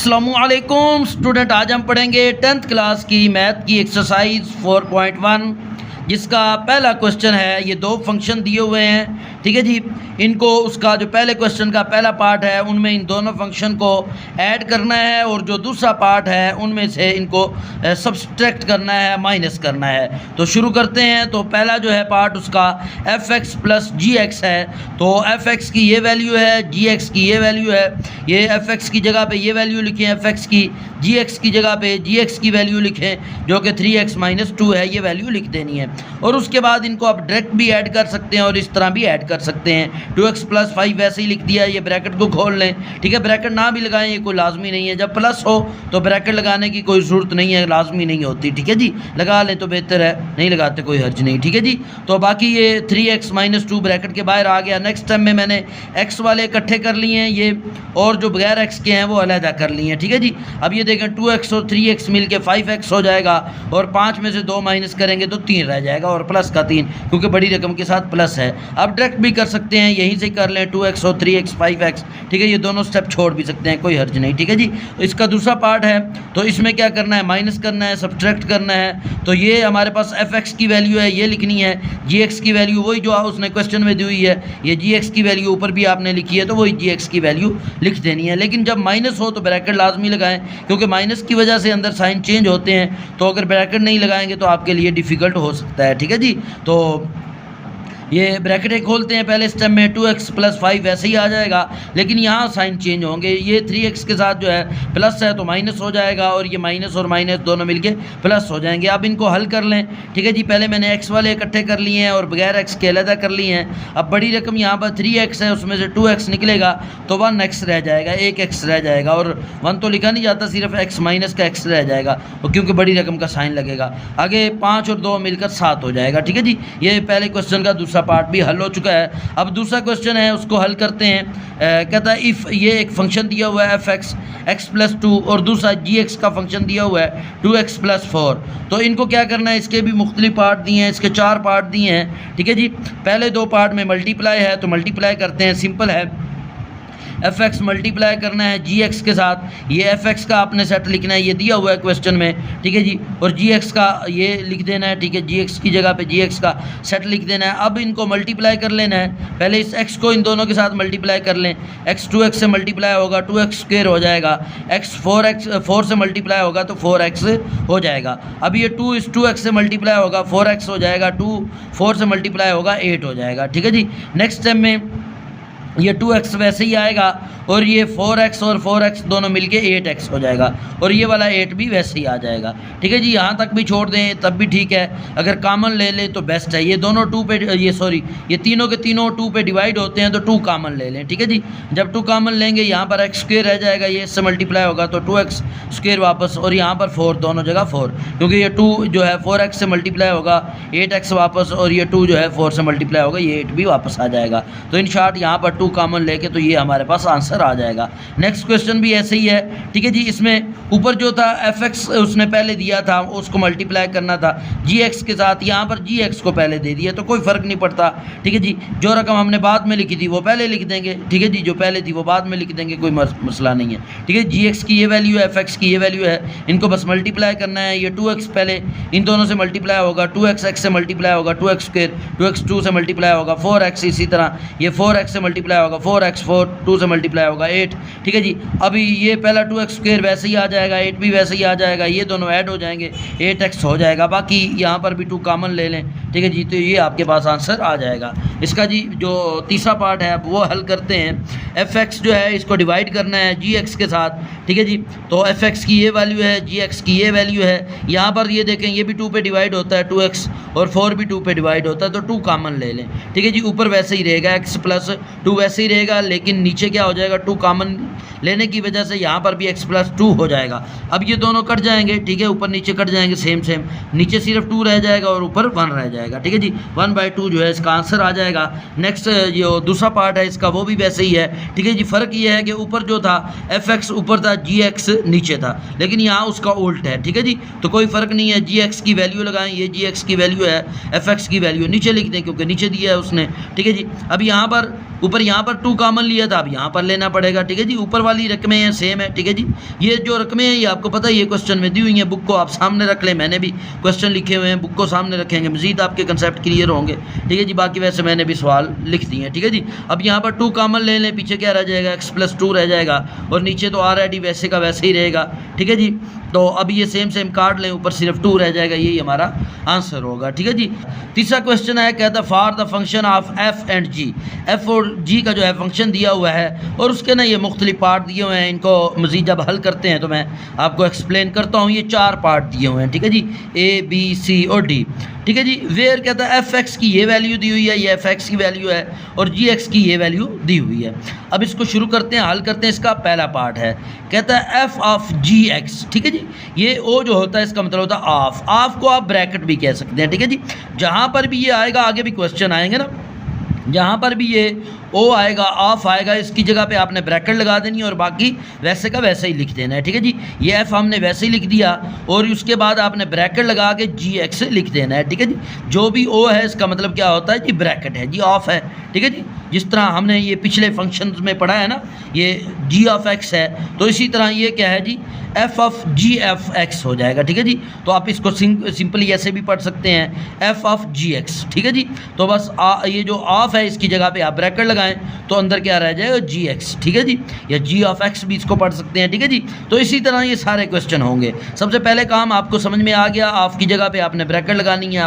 अस्सलामुअलैकुम स्टूडेंट, आज हम पढ़ेंगे 10th क्लास की मैथ की एक्सरसाइज 4.1 जिसका पहला क्वेश्चन है। ये दो फंक्शन दिए हुए हैं, ठीक है जी। इनको उसका जो पहले क्वेश्चन का पहला पार्ट है उनमें इन दोनों फंक्शन को ऐड करना है और जो दूसरा पार्ट है उनमें से इनको सब्सट्रैक्ट करना है, माइनस करना है। तो शुरू करते हैं। तो पहला जो है पार्ट उसका f(x + gx) है। तो f(x) की ये वैल्यू है, gx की ये वैल्यू है। ये f(x) की जगह पे ये वैल्यू लिखें f(x) की, gx की जगह पे gx की वैल्यू लिखें जो कि 3x - 2 है। ये वैल्यू लिख देनी है और उसके बाद इनको आप डायरेक्ट भी ऐड कर सकते हैं और इस तरह भी ऐड कर सकते हैं। 2x + 5 वैसे ही लिख दिया। ये ब्रैकेट को खोल लें, ठीक है। ब्रैकेट ना भी लगाएं, ये कोई लाजमी नहीं है। जब प्लस हो तो ब्रैकेट लगाने की कोई ज़रूरत नहीं है, लाजमी नहीं होती, ठीक है जी। लगा लें तो बेहतर है, नहीं लगाते कोई हर्ज नहीं, ठीक है जी। तो बाकी ये 3x - 2 ब्रैकेट के बाहर आ गया। नेक्स्ट टाइम में मैंने x वाले इकट्ठे कर लिए हैं ये, और जो बगैर x के हैं वो अलहदा कर लिए हैं, ठीक है जी। अब ये देखें 2x और 3x मिल के 5x हो जाएगा और 5 में से 2 माइनस करेंगे तो 3 रह जाएगा और प्लस का 3, क्योंकि बड़ी रकम के साथ प्लस है। अब डायरेक्ट भी कर सकते हैं, यहीं से कर लें 2x और 3x 5x, ठीक है। ये दोनों स्टेप छोड़ भी सकते हैं, कोई हर्ज नहीं, ठीक है जी। इसका दूसरा पार्ट है तो इसमें क्या करना है, माइनस करना है, सब्ट्रैक्ट करना है। तो ये हमारे पास f(x) की वैल्यू है, ये लिखनी है। gx की वैल्यू वही जो उसने क्वेश्चन में दी हुई है, ये gx की वैल्यू ऊपर भी आपने लिखी है तो वही gx की वैल्यू लिख देनी है। लेकिन जब माइनस हो तो ब्रैकेट लाजमी लगाएं, क्योंकि माइनस की वजह से अंदर साइन चेंज होते हैं। तो अगर ब्रैकेट नहीं लगाएंगे तो आपके लिए डिफ़िकल्ट हो सकता है, ठीक है जी। तो ये ब्रैकेटें खोलते हैं पहले स्टेप में, 2x + 5 वैसे ही आ जाएगा, लेकिन यहाँ साइन चेंज होंगे। ये 3x के साथ जो है प्लस है तो माइनस हो जाएगा और ये माइनस और माइनस दोनों मिलके प्लस हो जाएंगे। अब इनको हल कर लें, ठीक है जी। पहले मैंने x वाले इकट्ठे कर लिए हैं और बगैर x के अलहदा कर लिए हैं। अब बड़ी रकम यहाँ पर 3x है, उसमें से 2x निकलेगा तो 1x रह जाएगा, 1x रह जाएगा और 1 तो लिखा नहीं जाता, सिर्फ x माइनस का x रह जाएगा क्योंकि बड़ी रकम का साइन लगेगा। आगे 5 और 2 मिलकर 7 हो जाएगा, ठीक है जी। ये पहले क्वेश्चन का दूसरा पार्ट भी हल हो चुका है। अब दूसरा क्वेश्चन है, उसको हल करते हैं। कहता है इफ़ ये एक फंक्शन दिया हुआ है f(x) x + 2 और दूसरा gx का फंक्शन दिया हुआ है 2x + 4। तो इनको क्या करना है, इसके भी मुख्तलिफ पार्ट दिए हैं, इसके 4 पार्ट दिए हैं, ठीक है जी। पहले 2 पार्ट में मल्टीप्लाई है तो मल्टीप्लाई करते हैं, सिंपल है। f(x) मल्टीप्लाई करना है gx के साथ। ये f(x) का आपने सेट लिखना है, ये दिया हुआ है क्वेश्चन में, ठीक है जी। और gx का ये लिख देना है, ठीक है। gx की जगह पे gx का सेट लिख देना है। अब इनको मल्टीप्लाई कर लेना है। पहले इस x को इन दोनों के साथ मल्टीप्लाई कर लें। x 2x से मल्टीप्लाई होगा 2x² हो जाएगा। x 4 से मल्टीप्लाई होगा तो 4x हो जाएगा। अब ये 2 इस 2x से मल्टीप्लाई होगा 4x हो जाएगा, 2 4 से मल्टीप्लाई होगा 8 हो जाएगा, ठीक है जी। नेक्स्ट टाइम में ये 2x वैसे ही आएगा और ये 4x और 4x दोनों मिलके 8x हो जाएगा और ये वाला 8 भी वैसे ही आ जाएगा, ठीक है जी। यहाँ तक भी छोड़ दें तब भी ठीक है, अगर कॉमन ले लें तो बेस्ट है। ये दोनों 2 पे ये तीनों के तीनों 2 पे डिवाइड होते हैं तो 2 कॉमन ले लें, ठीक है जी। जब 2 कॉमन लेंगे यहाँ पर x² रह जाएगा, ये इससे मल्टीप्लाई होगा तो 2x² वापस, और यहाँ पर 4 दोनों जगह 4, क्योंकि ये 2 जो है 4x से मल्टीप्लाई होगा 8x वापस, और ये 2 जो है 4 से मल्टीप्लाई होगा ये 8 भी वापस आ जाएगा। तो इन शॉर्ट यहाँ पर 2 कॉमन लेके तो ये हमारे पास आंसर आ जाएगा। नेक्स्ट क्वेश्चन भी ऐसे ही है, ठीक है जी। इसमें ऊपर जो था f(x) उसने पहले दिया था, उसको मल्टीप्लाई करना था gx के साथ, यहाँ पर gx को पहले दे दिया तो कोई फ़र्क नहीं पड़ता, ठीक है जी। जो रकम हमने बाद में लिखी थी वो पहले लिख देंगे, ठीक है जी। जो पहले थी वो बाद में लिख देंगे, कोई मसला नहीं है, ठीक है। gx की ये वैल्यू है, f(x) की ये वैल्यू है, इनको बस मल्टीप्लाई करना है। ये 2x पहले इन दोनों से मल्टीप्लाई होगा, 2x x से मल्टीप्लाई होगा 2x², 2x 2 से मल्टीप्लाई होगा 4x, इसी तरह ये 4x से मल्टीप्लाई होगा 4x, 4 2 से मल्टीप्लाई होगा 8, ठीक है जी। अभी ये पहला 2x² वैसे ही आ जाएगा, 8 भी वैसे ही आ जाएगा, ये दोनों ऐड हो जाएंगे 8x हो जाएगा। बाकी यहाँ पर भी 2 कॉमन ले लें, ठीक है जी। तो ये आपके पास आंसर आ जाएगा। इसका जी जो तीसरा पार्ट है वो हल करते हैं। f(x) जो है इसको डिवाइड करना है gx के साथ, ठीक है जी। तो f(x) की ये वैल्यू है, gx की ये वैल्यू है। यहाँ पर ये देखें ये भी 2 पे डिवाइड होता है 2x, और 4 भी 2 पे डिवाइड होता है तो 2 कॉमन ले लें, ठीक है जी। ऊपर वैसे ही रहेगा x + 2 वैसे ही रहेगा, लेकिन नीचे क्या हो जाएगा, 2 कॉमन लेने की वजह से यहाँ पर भी x + 2 हो जाएगा। अब ये दोनों कट जाएंगे, ठीक है। ऊपर नीचे कट जाएंगे सेम, नीचे सिर्फ 2 रह जाएगा और ऊपर 1 रह जाएगा, ठीक है जी। 1/2 जो है इसका आंसर आ जाएगा। नेक्स्ट जो दूसरा पार्ट है इसका वो भी वैसे ही है, ठीक है जी। फ़र्क ये है कि ऊपर जो था f(x) ऊपर था, gx नीचे था, लेकिन यहाँ उसका उल्ट है, ठीक है जी। तो कोई फ़र्क नहीं है, gx की वैल्यू लगाएं, ये gx की वैल्यू है, f(x) की वैल्यू नीचे लिख दें क्योंकि नीचे दिया है उसने, ठीक है जी। अब यहाँ पर ऊपर यहाँ पर 2 कॉमन लिया था, अब यहाँ पर लेना पड़ेगा, ठीक है जी। ऊपर वाली रकमें हैं सेम है, ठीक है जी। ये जो रकमें हैं ये आपको पता है ये क्वेश्चन में दी हुई हैं, बुक को आप सामने रख लें, मैंने भी क्वेश्चन लिखे हुए हैं, बुक को सामने रखेंगे, मजीद आपके कंसेप्ट क्लियर होंगे, ठीक है जी। बाकी वैसे मैंने भी सवाल लिख दिए हैं, ठीक है जी। अब यहाँ पर 2 कॉमन ले लें, पीछे क्या रह जाएगा, x + 2 रह जाएगा, और नीचे तो ऑलरेडी वैसे का वैसे ही रहेगा, ठीक है जी। तो अब ये सेम काट लें, ऊपर सिर्फ 2 रह जाएगा, यही हमारा आंसर होगा, ठीक है जी। तीसरा क्वेश्चन है, कहता for the function of f and g, f और g का जो है फंक्शन दिया हुआ है और उसके ना ये मुख्तलिफ पार्ट दिए हुए हैं, इनको मज़ीद जब हल करते हैं तो मैं आपको एक्सप्लेन करता हूँ। ये 4 पार्ट दिए हुए हैं, ठीक है जी, a b c और d, ठीक है जी। वेयर कहता है f(x) की ये वैल्यू दी हुई है, ये f(x) की वैल्यू है, और g(x) की ये वैल्यू दी हुई है। अब इसको शुरू करते हैं, हल करते हैं। इसका पहला पार्ट है, कहता है f ऑफ g(x), ठीक है जी। ये o जो होता है इसका मतलब होता है ऑफ को आप ब्रैकेट भी कह सकते हैं, ठीक है जी। जहाँ पर भी ये आएगा, आगे भी क्वेश्चन आएंगे ना, जहाँ पर भी ये ओ आएगा, ऑफ आएगा, इसकी जगह पे आपने ब्रैकेट लगा देनी है और बाकी वैसे का वैसे ही लिख देना है, ठीक है जी। ये एफ हमने वैसे ही लिख दिया और उसके बाद आपने ब्रैकेट लगा के g(x) लिख देना है, ठीक है जी। जो भी ओ है इसका मतलब क्या होता है जी, ब्रैकेट है जी, ऑफ है, ठीक है जी। जिस तरह हमने ये पिछले फंक्शन में पढ़ा है ना, ये g(x) है, तो इसी तरह ये क्या है जी, f ऑफ g(x) हो जाएगा, ठीक है जी। तो आप इसको सिंपली ऐसे भी पढ़ सकते हैं, f ऑफ g(x), ठीक है जी। तो बस ये जो ऑफ है इसकी जगह पे आप ब्रैकेट लगाएं तो अंदर क्या रह जाएगा, g(x), ठीक है जी, या g(x) भी इसको पढ़ सकते हैं, ठीक है जी। तो इसी तरह ये सारे क्वेश्चन होंगे। सबसे पहले काम आपको समझ में आ गया, ऑफ की जगह पे आपने ब्रैकेट लगानी है,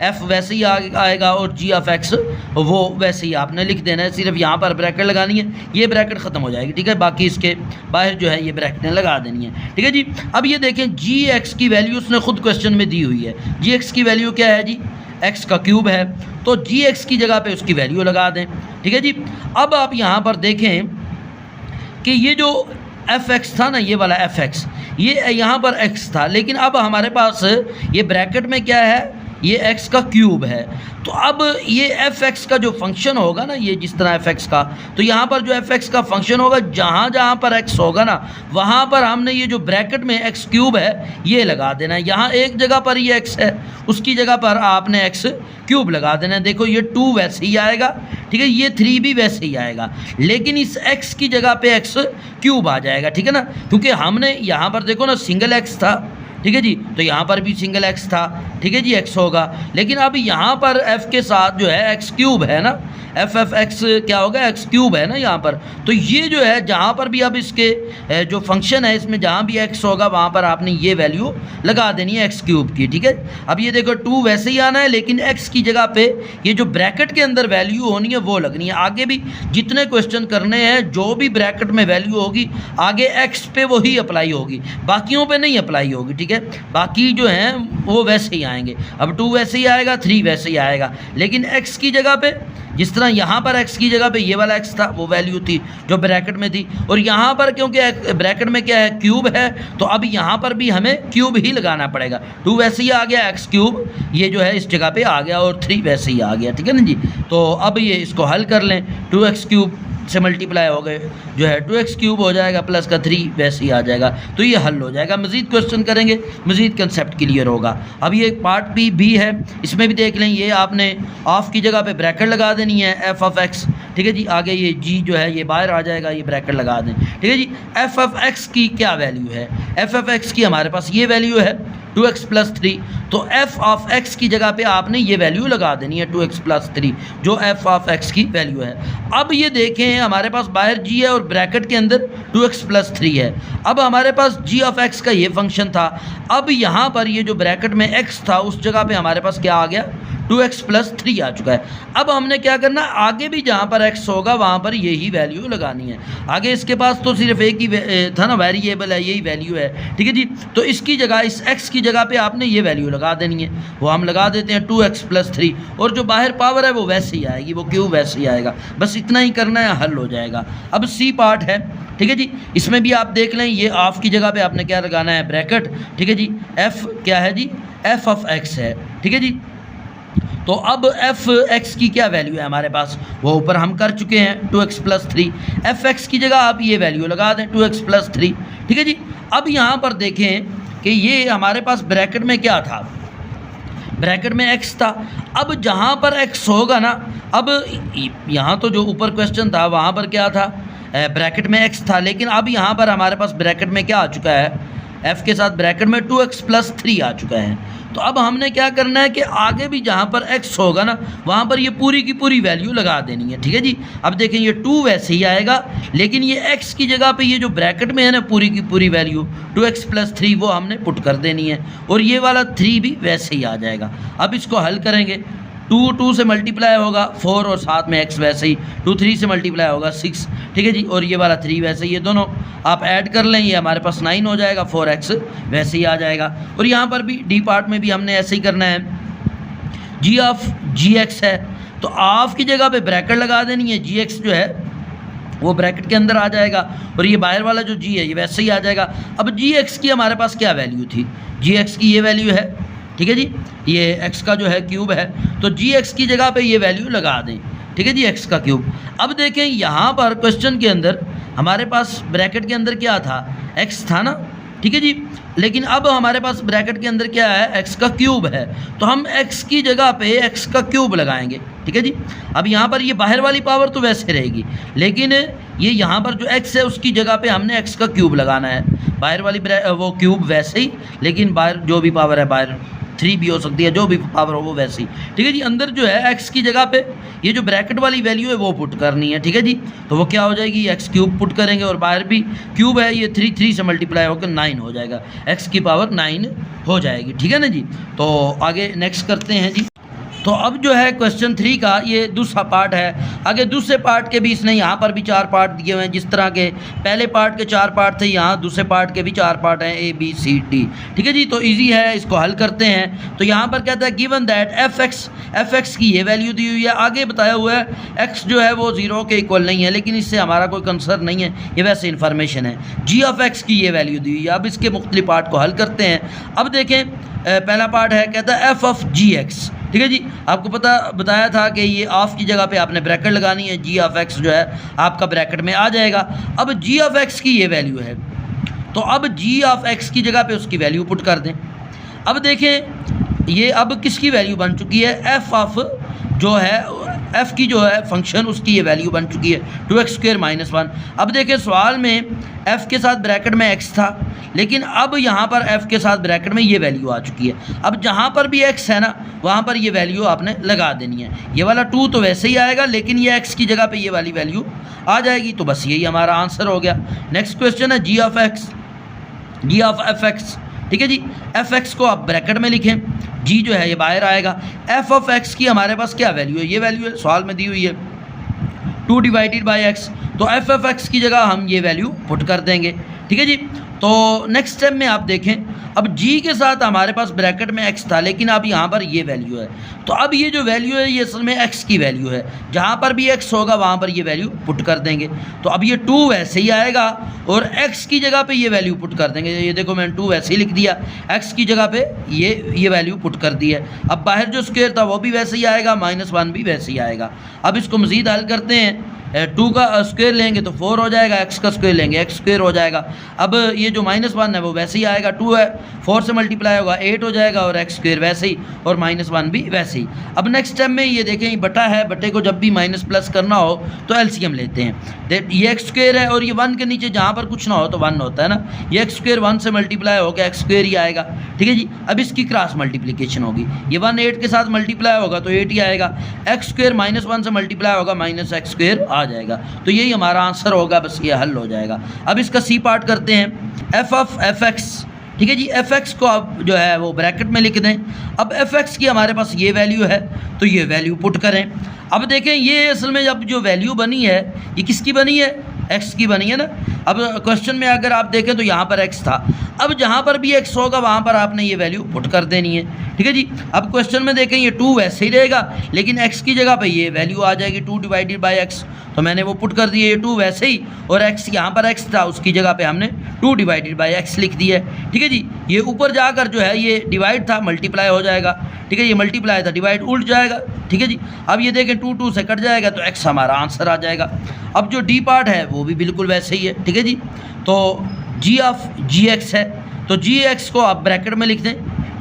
f वैसे ही आएगा और g(x) वो वैसे ही आपने लिख देना है, सिर्फ यहाँ पर ब्रैकेट लगानी है, ये ब्रैकेट ख़त्म हो जाएगी, ठीक है। बाकी इसके बाहर जो है ये ब्रैकेटें लगा देनी है, ठीक है जी। अब ये देखें g(x) की वैल्यू उसने खुद क्वेश्चन में दी हुई है। g(x) की वैल्यू क्या है जी, x का क्यूब है, तो g(x) की जगह पे उसकी वैल्यू लगा दें, ठीक है जी। अब आप यहाँ पर देखें कि ये जो f(x) था ना, ये वाला f(x), ये यहाँ पर x था, लेकिन अब हमारे पास ये ब्रैकेट में क्या है, ये x का क्यूब है। तो अब ये f(x) का जो फंक्शन होगा ना, ये जिस तरह f(x) का, तो यहाँ पर जो f(x) का फंक्शन होगा, जहाँ जहाँ पर x होगा ना, वहाँ पर हमने ये जो ब्रैकेट में x क्यूब है ये लगा देना है। यहाँ एक जगह पर ये x है, उसकी जगह पर आपने x क्यूब लगा देना है। देखो ये 2 वैसे ही आएगा, ठीक है, ये 3 भी वैसे ही आएगा, लेकिन इस x की जगह पे x क्यूब आ जाएगा, ठीक है ना, क्योंकि हमने यहाँ पर देखो ना सिंगल x था, ठीक है जी, तो यहाँ पर भी सिंगल x था, ठीक है जी, x होगा। लेकिन अब यहाँ पर f के साथ जो है x क्यूब है ना, f(x) क्या होगा, x क्यूब है ना यहाँ पर। तो ये जो है जहाँ पर भी अब इसके जो फंक्शन है इसमें जहाँ भी x होगा वहाँ पर आपने ये वैल्यू लगा देनी है x क्यूब की, ठीक है। अब ये देखो 2 वैसे ही आना है, लेकिन x की जगह पे ये जो ब्रैकेट के अंदर वैल्यू होनी है वो लगनी है। आगे भी जितने क्वेश्चन करने हैं, जो भी ब्रैकेट में वैल्यू होगी आगे x पे वही अप्लाई होगी, बाकियों पे नहीं अप्लाई होगी, ठीक है। बाकी जो हैं वो वैसे ही आएंगे। अब 2 वैसे ही आएगा, 3 वैसे ही आएगा, लेकिन x की जगह पे जिस तरह यहाँ पर x की जगह पे ये वाला x था, वो वैल्यू थी जो ब्रैकेट में थी, और यहाँ पर क्योंकि ब्रैकेट में क्या है, क्यूब है, तो अब यहाँ पर भी हमें क्यूब ही लगाना पड़ेगा। 2 वैसे ही आ गया, x क्यूब ये जो है इस जगह पे आ गया, और 3 वैसे ही आ गया, ठीक है ना जी। तो अब ये इसको हल कर लें, 2x क्यूब से मल्टीप्लाई हो गए जो है 2x क्यूब हो जाएगा, प्लस का 3 वैसे ही आ जाएगा, तो ये हल हो जाएगा। मज़ीद क्वेश्चन करेंगे, मज़ीद कंसेप्ट क्लियर होगा। अब ये पार्ट भी है, इसमें भी देख लें, ये आपने ऑफ की जगह पे ब्रैकेट लगा देनी है, f(x), ठीक है जी। आगे ये g जो है ये बाहर आ जाएगा, ये ब्रैकेट लगा दें, ठीक है जी। f(x) की क्या वैल्यू है, f(x) की हमारे पास ये वैल्यू है 2x + 3, तो f(x) की जगह पे आपने ये वैल्यू लगा देनी है 2x + 3, जो f(x) की वैल्यू है। अब ये देखें हमारे पास बाहर g है और ब्रैकेट के अंदर 2x + 3 है। अब हमारे पास g(x) का ये फंक्शन था, अब यहाँ पर ये जो ब्रैकेट में x था उस जगह पे हमारे पास क्या आ गया, 2x + 3 आ चुका है। अब हमने क्या करना, आगे भी जहाँ पर x होगा वहाँ पर यही वैल्यू लगानी है। आगे इसके पास तो सिर्फ एक ही था ना, वेरिएबल है, यही वैल्यू है, ठीक है जी। तो इसकी जगह, इस x की जगह पे आपने ये वैल्यू लगा देनी है, वो हम लगा देते हैं 2x + 3, और जो बाहर पावर है वो वैसे ही आएगी, वो क्यूब वैसे ही आएगा। बस इतना ही करना है, हल हो जाएगा। अब सी पार्ट है, ठीक है जी, इसमें भी आप देख लें, ये ऑफ की जगह पे आपने क्या लगाना है, ब्रैकेट, ठीक है जी। f क्या है जी, f(x) है, ठीक है जी। तो अब f(x) की क्या वैल्यू है हमारे पास, वो ऊपर हम कर चुके हैं 2x + 3, f(x) की जगह आप ये वैल्यू लगा दें 2x + 3, ठीक है जी। अब यहाँ पर देखें कि ये हमारे पास ब्रैकेट में क्या था, ब्रैकेट में x था। अब जहाँ पर x होगा ना, अब यहाँ तो जो ऊपर क्वेश्चन था वहाँ पर क्या था, ब्रैकेट में x था, लेकिन अब यहाँ पर हमारे पास ब्रैकेट में क्या आ चुका है, f के साथ ब्रैकेट में 2x + 3 आ चुका है। तो अब हमने क्या करना है कि आगे भी जहाँ पर x होगा ना वहाँ पर ये पूरी की पूरी वैल्यू लगा देनी है, ठीक है जी। अब देखें ये 2 वैसे ही आएगा, लेकिन ये x की जगह पे ये जो ब्रैकेट में है ना पूरी की पूरी वैल्यू 2x + 3 वो हमने पुट कर देनी है, और ये वाला 3 भी वैसे ही आ जाएगा। अब इसको हल करेंगे, 2 से मल्टीप्लाई होगा 4 और साथ में x वैसे ही 2 3 से मल्टीप्लाई होगा 6, ठीक है जी, और ये वाला 3 वैसे ही, ये दोनों आप ऐड कर लें, ये हमारे पास 9 हो जाएगा, 4x वैसे ही आ जाएगा। और यहाँ पर भी डी पार्ट में भी हमने ऐसे ही करना है, g ऑफ gx है तो ऑफ की जगह पे ब्रैकेट लगा देनी है, gx जो है वो ब्रैकेट के अंदर आ जाएगा, और ये बाहर वाला जो g है ये वैसे ही आ जाएगा। अब gx की हमारे पास क्या वैल्यू थी, gx की ये वैल्यू है, ठीक है जी, ये x का जो है क्यूब है, तो gx की जगह पे ये वैल्यू लगा दें, ठीक है जी, x का क्यूब। अब देखें यहाँ पर क्वेश्चन के अंदर हमारे पास ब्रैकेट के अंदर क्या था, x था ना, ठीक है जी, लेकिन अब हमारे पास ब्रैकेट के अंदर क्या है, x का क्यूब है, तो हम x की जगह पे x का क्यूब लगाएंगे, ठीक है जी। अब यहाँ पर ये बाहर वाली पावर तो वैसे रहेगी, लेकिन ये यहाँ पर जो x है उसकी जगह पे हमने x का क्यूब लगाना है, बाहर वाली वो क्यूब वैसे ही, लेकिन बाहर जो भी पावर है, बाहर 3 भी हो सकती है, जो भी पावर हो वो वैसे ही, ठीक है जी। अंदर जो है x की जगह पे ये जो ब्रैकेट वाली वैल्यू है वो पुट करनी है, ठीक है जी, तो वो क्या हो जाएगी, x क्यूब पुट करेंगे, और बाहर भी क्यूब है, ये 3 से मल्टीप्लाई होकर 9 हो जाएगा, x की पावर 9 हो जाएगी, ठीक है ना जी। तो आगे नेक्स्ट करते हैं जी। तो अब जो है क्वेश्चन 3 का ये दूसरा पार्ट है। आगे दूसरे पार्ट के भी इसने यहाँ पर भी 4 पार्ट दिए हुए हैं, जिस तरह के पहले पार्ट के 4 पार्ट थे, यहाँ दूसरे पार्ट के भी 4 पार्ट हैं, A B C D, ठीक है जी। तो इजी है, इसको हल करते हैं। तो यहाँ पर कहता है गिवन दैट fx की ये वैल्यू दी हुई है, आगे बताया हुआ है x जो है वो 0 के इक्वल नहीं है, लेकिन इससे हमारा कोई कंसर्न नहीं है, ये वैसे इन्फॉर्मेशन है। g ऑफ x की ये वैल्यू दी हुई है। अब इसके मुख्तलिफ पार्ट को हल करते हैं। अब देखें पहला पार्ट है, कहता है f ऑफ gx, ठीक है जी। आपको बताया था कि ये ऑफ की जगह पे आपने ब्रैकेट लगानी है, g ऑफ x जो है आपका ब्रैकेट में आ जाएगा। अब g ऑफ x की ये वैल्यू है, तो अब g ऑफ x की जगह पे उसकी वैल्यू पुट कर दें। अब देखें ये अब किसकी वैल्यू बन चुकी है, f ऑफ जो है f की जो है फंक्शन उसकी ये वैल्यू बन चुकी है 2x² - 1। अब देखें सवाल में f के साथ ब्रैकेट में x था, लेकिन अब यहाँ पर f के साथ ब्रैकेट में ये वैल्यू आ चुकी है। अब जहाँ पर भी x है ना वहाँ पर ये वैल्यू आपने लगा देनी है। ये वाला 2 तो वैसे ही आएगा, लेकिन ये x की जगह पे ये वाली वैल्यू आ जाएगी। तो बस यही हमारा आंसर हो गया। नेक्स्ट क्वेश्चन है g ऑफ fx, ठीक है जी। fx को आप ब्रैकेट में लिखें, g जो है ये बाहर आएगा। f ऑफ x की हमारे पास क्या वैल्यू है, ये वैल्यू है, सवाल में दी हुई है 2/x, तो f ऑफ x की जगह हम ये वैल्यू पुट कर देंगे, ठीक है जी। तो नेक्स्ट स्टेप में आप देखें, अब g के साथ हमारे पास ब्रैकेट में x था, लेकिन अब यहाँ पर ये वैल्यू है, तो अब ये जो वैल्यू है ये असल में x की वैल्यू है। जहाँ पर भी x होगा वहाँ पर ये वैल्यू पुट कर देंगे। तो अब ये 2 वैसे ही आएगा और x की जगह पे ये वैल्यू पुट कर देंगे। ये देखो मैंने 2 वैसे ही लिख दिया, x की जगह पे ये वैल्यू पुट कर दी है। अब बाहर जो स्क्वायर था वो भी वैसे ही आएगा, -1 भी वैसे ही आएगा। अब इसको मज़ीद हल करते हैं। 2 का स्क्वायर लेंगे तो 4 हो जाएगा, x का स्क्वायर लेंगे x² हो जाएगा। अब ये जो -1 है वो वैसे ही आएगा, 2 है 4 से मल्टीप्लाई होगा 8 हो जाएगा, और x² वैसे ही, और -1 भी वैसे ही। अब नेक्स्ट स्टेप में ये देखें बटा है, बटे को जब भी माइनस प्लस करना हो तो एलसीएम लेते हैं। ये x² है और ये 1 के नीचे जहाँ पर कुछ ना हो तो 1 होता है ना, ये x² 1 से मल्टीप्लाई होगा x² ही आएगा, ठीक है जी। अब इसकी क्रॉस मल्टीप्लिकेशन होगी, ये 1 8 के साथ मल्टीप्लाई होगा तो 8 ही आएगा, x² -1 से मल्टीप्लाई होगा -x² आ जाएगा। तो यही हमारा आंसर होगा, बस ये हल हो जाएगा। अब इसका सी पार्ट करते हैं, f ऑफ fx, ठीक है जी। fx को आप जो है वो ब्रैकेट में लिख दें। अब fx की हमारे पास ये वैल्यू है तो ये वैल्यू पुट करें। अब देखें ये असल में जब जो वैल्यू बनी है ये किसकी बनी है, x की बनी है ना। अब क्वेश्चन में अगर आप देखें तो यहाँ पर x था, अब जहाँ पर भी x होगा वहाँ पर आपने ये वैल्यू पुट कर देनी है, ठीक है जी। अब क्वेश्चन में देखें ये 2 वैसे ही रहेगा, लेकिन x की जगह पे ये वैल्यू आ जाएगी 2/x, तो मैंने वो पुट कर दिए, ये 2 वैसे ही, और x यहाँ पर x था उसकी जगह पे हमने 2/x लिख दिया है, ठीक है जी। ये ऊपर जाकर जो है ये डिवाइड था मल्टीप्लाई हो जाएगा, ठीक है, ये मल्टीप्लाई था डिवाइड उल्ट जाएगा, ठीक है जी। अब ये देखें 2 से कट जाएगा तो x हमारा आंसर आ जाएगा। अब जो डी पार्ट है वो भी बिल्कुल वैसे ही है, ठीक है जी। तो g ऑफ gx है, तो gx को आप ब्रैकेट में लिख दें,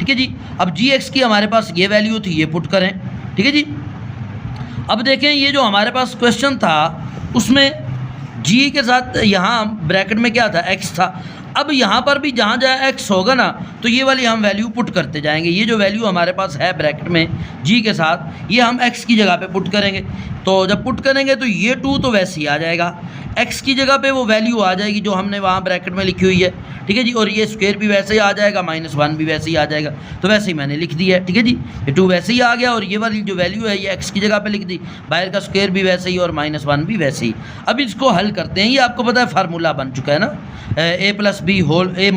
ठीक है जी। अब जी एक्स की हमारे पास ये वैल्यू थी, ये पुट करें, ठीक है जी। अब देखें ये जो हमारे पास क्वेश्चन था उसमें जी के साथ यहाँ ब्रैकेट में क्या था, एक्स था। अब यहाँ पर भी जहाँ जहाँ एक्स होगा ना तो ये वाली हम वैल्यू पुट करते जाएंगे। ये जो वैल्यू हमारे पास है ब्रैकेट में जी के साथ, ये हम एक्स की जगह पे पुट करेंगे। तो जब पुट करेंगे तो ये 2 तो वैसे ही आ जाएगा, एक्स की जगह पे वो वैल्यू आ जाएगी जो हमने वहाँ ब्रैकेट में लिखी हुई है, ठीक है जी। और ये स्क्वायर भी वैसे ही आ जाएगा, -1 भी वैसे ही आ जाएगा, तो वैसे ही मैंने लिख दिया है, ठीक है जी। ये 2 वैसे ही आ गया और ये वाली जो वैल्यू है ये एक्स की जगह पे लिख दी, बाहर का स्क्वायर भी वैसे ही और -1 भी वैसे ही। अब इसको हल करते हैं। ये आपको पता है फार्मूला बन चुका है ना, a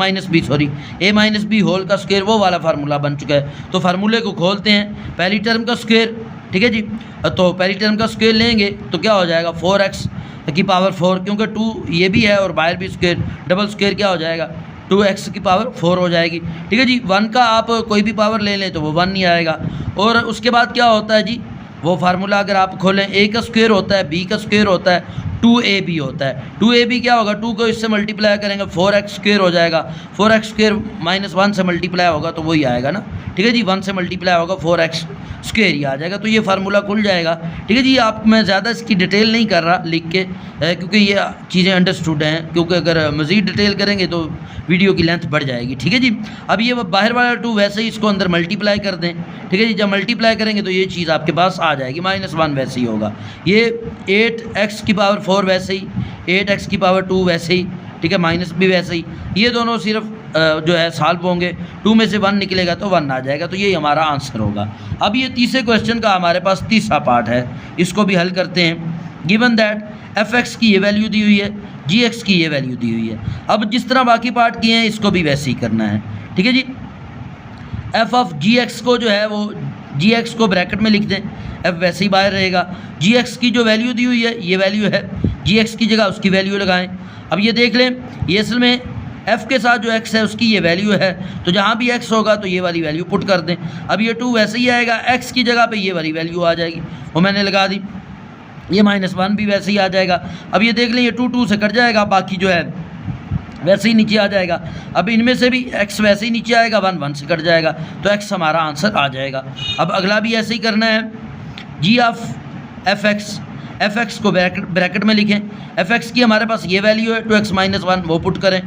माइनस बी होल का स्क्वायर, वो वाला फार्मूला बन चुका है। तो फार्मूले को खोलते हैं, पहली टर्म का स्क्वायर, ठीक है जी। तो पहली टर्म का स्क्वायर लेंगे तो क्या हो जाएगा 4x की पावर 4, क्योंकि 2 ये भी है और बाहर भी स्क्वायर, डबल स्क्वायर क्या हो जाएगा 2x की पावर 4 हो जाएगी, ठीक है जी। 1 का आप कोई भी पावर ले लें तो वो 1 नहीं आएगा। और उसके बाद क्या होता है जी, वो फार्मूला अगर आप खोलें, a का स्क्वायर होता है, b का स्क्वायर होता है, 2ab होता है। 2ab क्या होगा, 2 को इससे मल्टीप्लाई करेंगे 4x स्क्वायर हो जाएगा, 4x स्क्वायर -1 से मल्टीप्लाई होगा तो वही आएगा ना, ठीक है जी। 1 से मल्टीप्लाई होगा 4x स्क्वायर ही आ जाएगा, तो ये फार्मूला खुल जाएगा, ठीक है जी। आप मैं ज़्यादा इसकी डिटेल नहीं कर रहा लिख के, क्योंकि ये चीज़ें अंडरस्टूड हैं, क्योंकि अगर मज़ीद डिटेल करेंगे तो वीडियो की लेंथ बढ़ जाएगी, ठीक है जी। अब ये बाहर वाला 2 वैसे ही इसको अंदर मल्टीप्लाई कर दें, ठीक है जी। जब मल्टीप्लाई करेंगे तो ये चीज़ आपके पास आ जाएगी, -1 वैसे ही होगा। ये 8x की पावर 4 वैसे ही, 8x की पावर 2 वैसे ही, ठीक है, माइनस भी वैसे ही। ये दोनों सिर्फ जो है सॉल्व होंगे, 2 में से 1 निकलेगा तो 1 आ जाएगा, तो ये हमारा आंसर होगा। अब ये तीसरे क्वेश्चन का हमारे पास तीसरा पार्ट है, इसको भी हल करते हैं। गिवन दैट f(x) की ये वैल्यू दी हुई है, g(x) की ये वैल्यू दी हुई है। अब जिस तरह बाकी पार्ट किए हैं इसको भी वैसे ही करना है, ठीक है जी। f(g(x) को जो है वो g(x) को ब्रैकेट में लिख दें, f वैसे ही बाहर रहेगा। g(x) की जो वैल्यू दी हुई है ये वैल्यू है, g(x) की जगह उसकी वैल्यू लगाएं। अब ये देख लें, ये असल में f के साथ जो x है उसकी ये वैल्यू है, तो जहाँ भी x होगा तो ये वाली वैल्यू पुट कर दें। अब ये 2 वैसे ही आएगा, x की जगह पे ये वाली वैल्यू आ जाएगी, वो मैंने लगा दी। ये -1 भी वैसे ही आ जाएगा। अब ये देख लें, ये 2 से कट जाएगा, बाकी जो है वैसे ही नीचे आ जाएगा। अब इनमें से भी x वैसे ही नीचे आएगा, 1 से कट जाएगा, तो x हमारा आंसर आ जाएगा। अब अगला भी ऐसे ही करना है, g(f(x) f(x) को ब्रैकेट में लिखें। f(x) की हमारे पास ये वैल्यू है 2x - 1, वो पुट करें।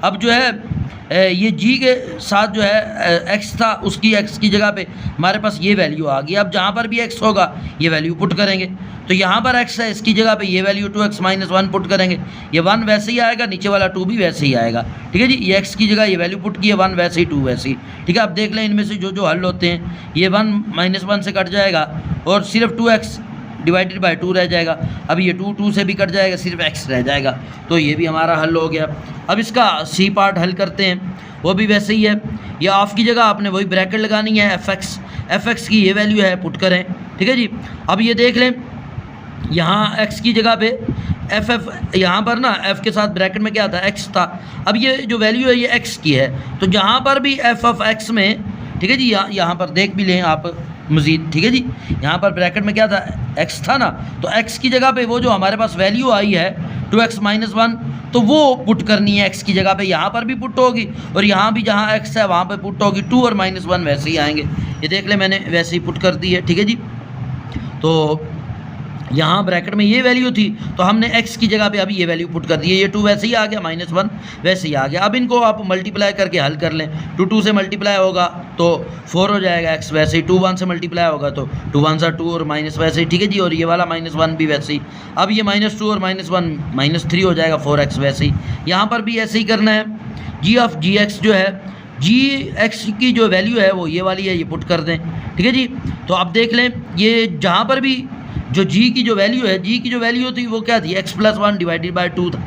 अब जो है ये g के साथ जो है x था, उसकी x की जगह पे हमारे पास ये वैल्यू आ गई। अब जहाँ पर भी x होगा ये वैल्यू पुट करेंगे, तो यहाँ पर x है, इसकी जगह पे ये वैल्यू 2x - 1 पुट करेंगे। ये 1 वैसे ही आएगा, नीचे वाला 2 भी वैसे ही आएगा, ठीक है जी। ये x की जगह ये वैल्यू पुट की है, 1 वैसे ही 2 वैसे ही, ठीक है। अब देख लें इनमें से जो जो हल होते हैं, ये 1 - 1 से कट जाएगा और सिर्फ 2x डिवाइडेड बाय 2 रह जाएगा। अब ये 2 से भी कट जाएगा, सिर्फ x रह जाएगा, तो ये भी हमारा हल हो गया। अब इसका सी पार्ट हल करते हैं, वो भी वैसे ही है। या ऑफ की जगह आपने वही ब्रैकेट लगानी है, f(x) की ये वैल्यू है, पुट करें, ठीक है जी। अब ये देख लें, यहाँ x की जगह पे f यहाँ पर ना f के साथ ब्रैकेट में क्या था, x था। अब ये जो वैल्यू है ये x की है, तो जहाँ पर भी f(x) में, ठीक है जी, यहाँ पर देख भी लें आप मज़ीद, ठीक है जी। यहाँ पर ब्रैकेट में क्या था, x था ना, तो x की जगह पे वो जो हमारे पास वैल्यू आई है 2x - 1, तो वो पुट करनी है x की जगह पे। यहाँ पर भी पुट होगी और यहाँ भी जहाँ x है वहाँ पे पुट होगी, 2 और -1 वैसे ही आएंगे। ये देख ले मैंने वैसे ही पुट कर दी है, ठीक है जी। तो यहाँ ब्रैकेट में ये वैल्यू थी, तो हमने x की जगह पे अभी ये वैल्यू पुट कर दी है। ये 2 वैसे ही आ गया, -1 वैसे ही आ गया। अब इनको आप मल्टीप्लाई करके हल कर लें। 2 से मल्टीप्लाई होगा तो 4 हो जाएगा, x वैसे ही। 2 1 से मल्टीप्लाई होगा तो 2 1 सा 2 और माइनस वैसे ही, ठीक है जी। और ये वाला -1 भी वैसे ही। अब ये -2 और -1 -3 हो जाएगा, 4x वैसे ही। यहाँ पर भी ऐसे ही करना है। g(x) जो है, g(x) की जो वैल्यू है वो ये वाली है, ये पुट कर दें, ठीक है जी। तो अब देख लें, ये जहाँ पर भी जो g की जो वैल्यू है, g की जो वैल्यू थी वो क्या थी, x + 1 डिवाइडेड बाय 2 था।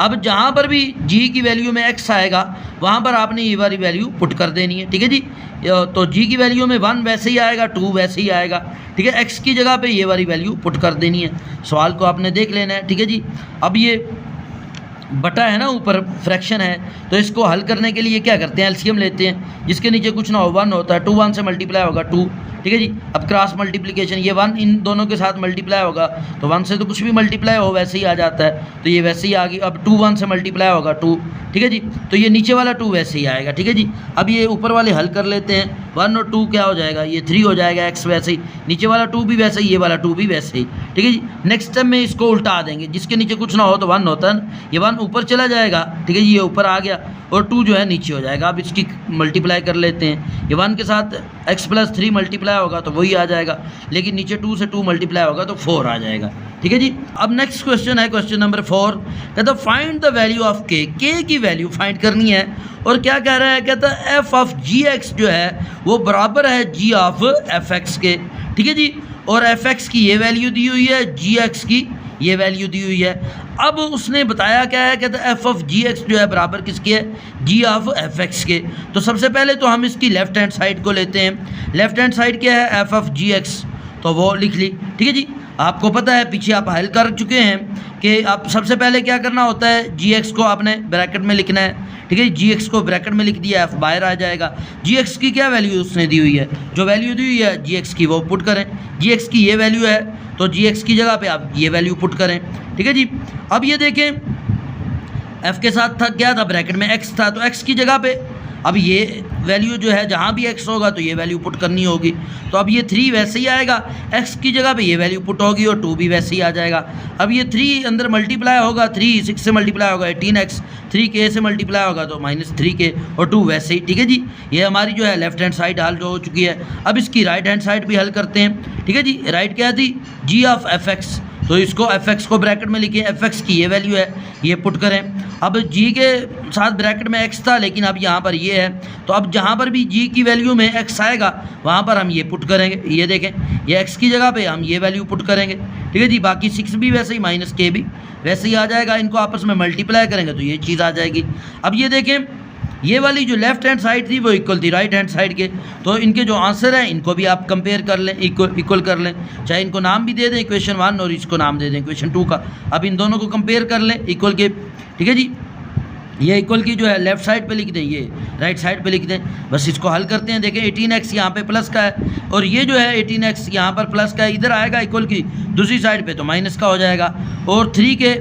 अब जहाँ पर भी g की वैल्यू में x आएगा वहाँ पर आपने ये वाली वैल्यू पुट कर देनी है, ठीक है जी। तो g की वैल्यू में 1 वैसे ही आएगा, 2 वैसे ही आएगा, ठीक है। x की जगह पे ये वाली वैल्यू पुट कर देनी है। सवाल को आपने देख लेना है, ठीक है जी। अब ये बटा है ना, ऊपर फ्रैक्शन है, तो इसको हल करने के लिए क्या करते हैं, एलसीएम लेते हैं। जिसके नीचे कुछ ना हो 1 होता है, 2 1 से मल्टीप्लाई होगा 2, ठीक है जी। अब क्रॉस मल्टीप्लिकेशन, ये 1 इन दोनों के साथ मल्टीप्लाई होगा तो 1 से तो कुछ भी मल्टीप्लाई हो वैसे ही आ जाता है, तो ये वैसे ही आ गई। अब 2 1 से मल्टीप्लाई होगा 2, ठीक है जी। तो ये नीचे वाला 2 वैसे ही आएगा, ठीक है जी। अब ये ऊपर वाले हल कर लेते हैं। 1 और 2 क्या हो जाएगा, ये 3 हो जाएगा, x वैसे ही, नीचे वाला 2 भी वैसे ही, ये वाला 2 भी वैसे ही, ठीक है जी। नेक्स्ट स्टेप में इसको उल्टा देंगे, जिसके नीचे कुछ ना हो तो 1 होता है ना, ये 1 ऊपर चला जाएगा, ठीक है जी, ये ऊपर आ गया और 2 जो है नीचे हो जाएगा। अब इसकी मल्टीप्लाई कर लेते हैं, ये 1 के साथ x + 3 मल्टीप्लाई होगा तो वही आ जाएगा, लेकिन नीचे 2 से 2 मल्टीप्लाई होगा तो 4 आ जाएगा, ठीक है जी। अब नेक्स्ट क्वेश्चन है क्वेश्चन नंबर 4, कहता find the value of k, k की वैल्यू फाइंड करनी है। और क्या कह रहा है, कहता f ऑफ gx जो है वो बराबर है g ऑफ fx के, ठीक है जी। और fx की ये वैल्यू दी हुई है, gx की ये वैल्यू दी हुई है। अब उसने बताया क्या है, कहता है f ऑफ gx जो है बराबर किसके है, g ऑफ fx के। तो सबसे पहले तो हम इसकी लेफ्ट हैंड साइड को लेते हैं। लेफ्ट हैंड साइड क्या है, f ऑफ gx, तो वो लिख ली, ठीक है जी। आपको पता है पीछे आप हल कर चुके हैं कि आप सबसे पहले क्या करना होता है, gx को आपने ब्रैकेट में लिखना है, ठीक है। gx को ब्रैकेट में लिख दिया, f बाहर आ जाएगा। gx की क्या वैल्यू उसने दी हुई है, जो वैल्यू दी हुई है gx की वो पुट करें। gx की ये वैल्यू है तो gx की जगह पे आप ये वैल्यू पुट करें, ठीक है जी। अब ये देखें f के साथ था क्या था, ब्रैकेट में x था, तो x की जगह पे अब ये वैल्यू जो है जहाँ भी x होगा तो ये वैल्यू पुट करनी होगी। तो अब ये 3 वैसे ही आएगा, x की जगह पे ये वैल्यू पुट होगी और 2 भी वैसे ही आ जाएगा। अब ये 3 अंदर मल्टीप्लाई होगा, 3 6 से मल्टीप्लाई होगा 18x, 3k से मल्टीप्लाई होगा तो -3k और 2 वैसे ही, ठीक है जी। ये हमारी जो है लेफ्ट हैंड साइड हल जो हो चुकी है। अब इसकी राइट हैंड साइड भी हल करते हैं, ठीक है जी। राइट क्या थी, g ऑफ fx, तो इसको fx को ब्रैकेट में लिखिए, fx की ये वैल्यू है, ये पुट करें। अब g के साथ ब्रैकेट में x था लेकिन अब यहाँ पर ये है, तो अब जहाँ पर भी g की वैल्यू में x आएगा वहाँ पर हम ये पुट करेंगे। ये देखें, ये x की जगह पे हम ये वैल्यू पुट करेंगे, ठीक है जी। बाकी 6 भी वैसे ही, -k भी वैसे ही आ जाएगा। इनको आपस में मल्टीप्लाई करेंगे तो ये चीज़ आ जाएगी। अब ये देखें, ये वाली जो लेफ्ट हैंड साइड थी वो इक्वल थी राइट हैंड साइड के, तो इनके जो आंसर हैं इनको भी आप कंपेयर कर लें, इक्वल कर लें। चाहे इनको नाम भी दे दें इक्वेशन 1 और इसको नाम दे दें इक्वेशन 2 का। अब इन दोनों को कंपेयर कर लें इक्वल के, ठीक है जी। ये इक्वल की जो है लेफ्ट साइड पे लिख दें, ये राइट साइड पे लिख दें। बस इसको हल करते हैं। देखें 18x यहाँ पे प्लस का है और ये जो है 18x यहाँ पर प्लस का है, इधर आएगा इक्वल की दूसरी साइड पे तो माइनस का हो जाएगा। और 3k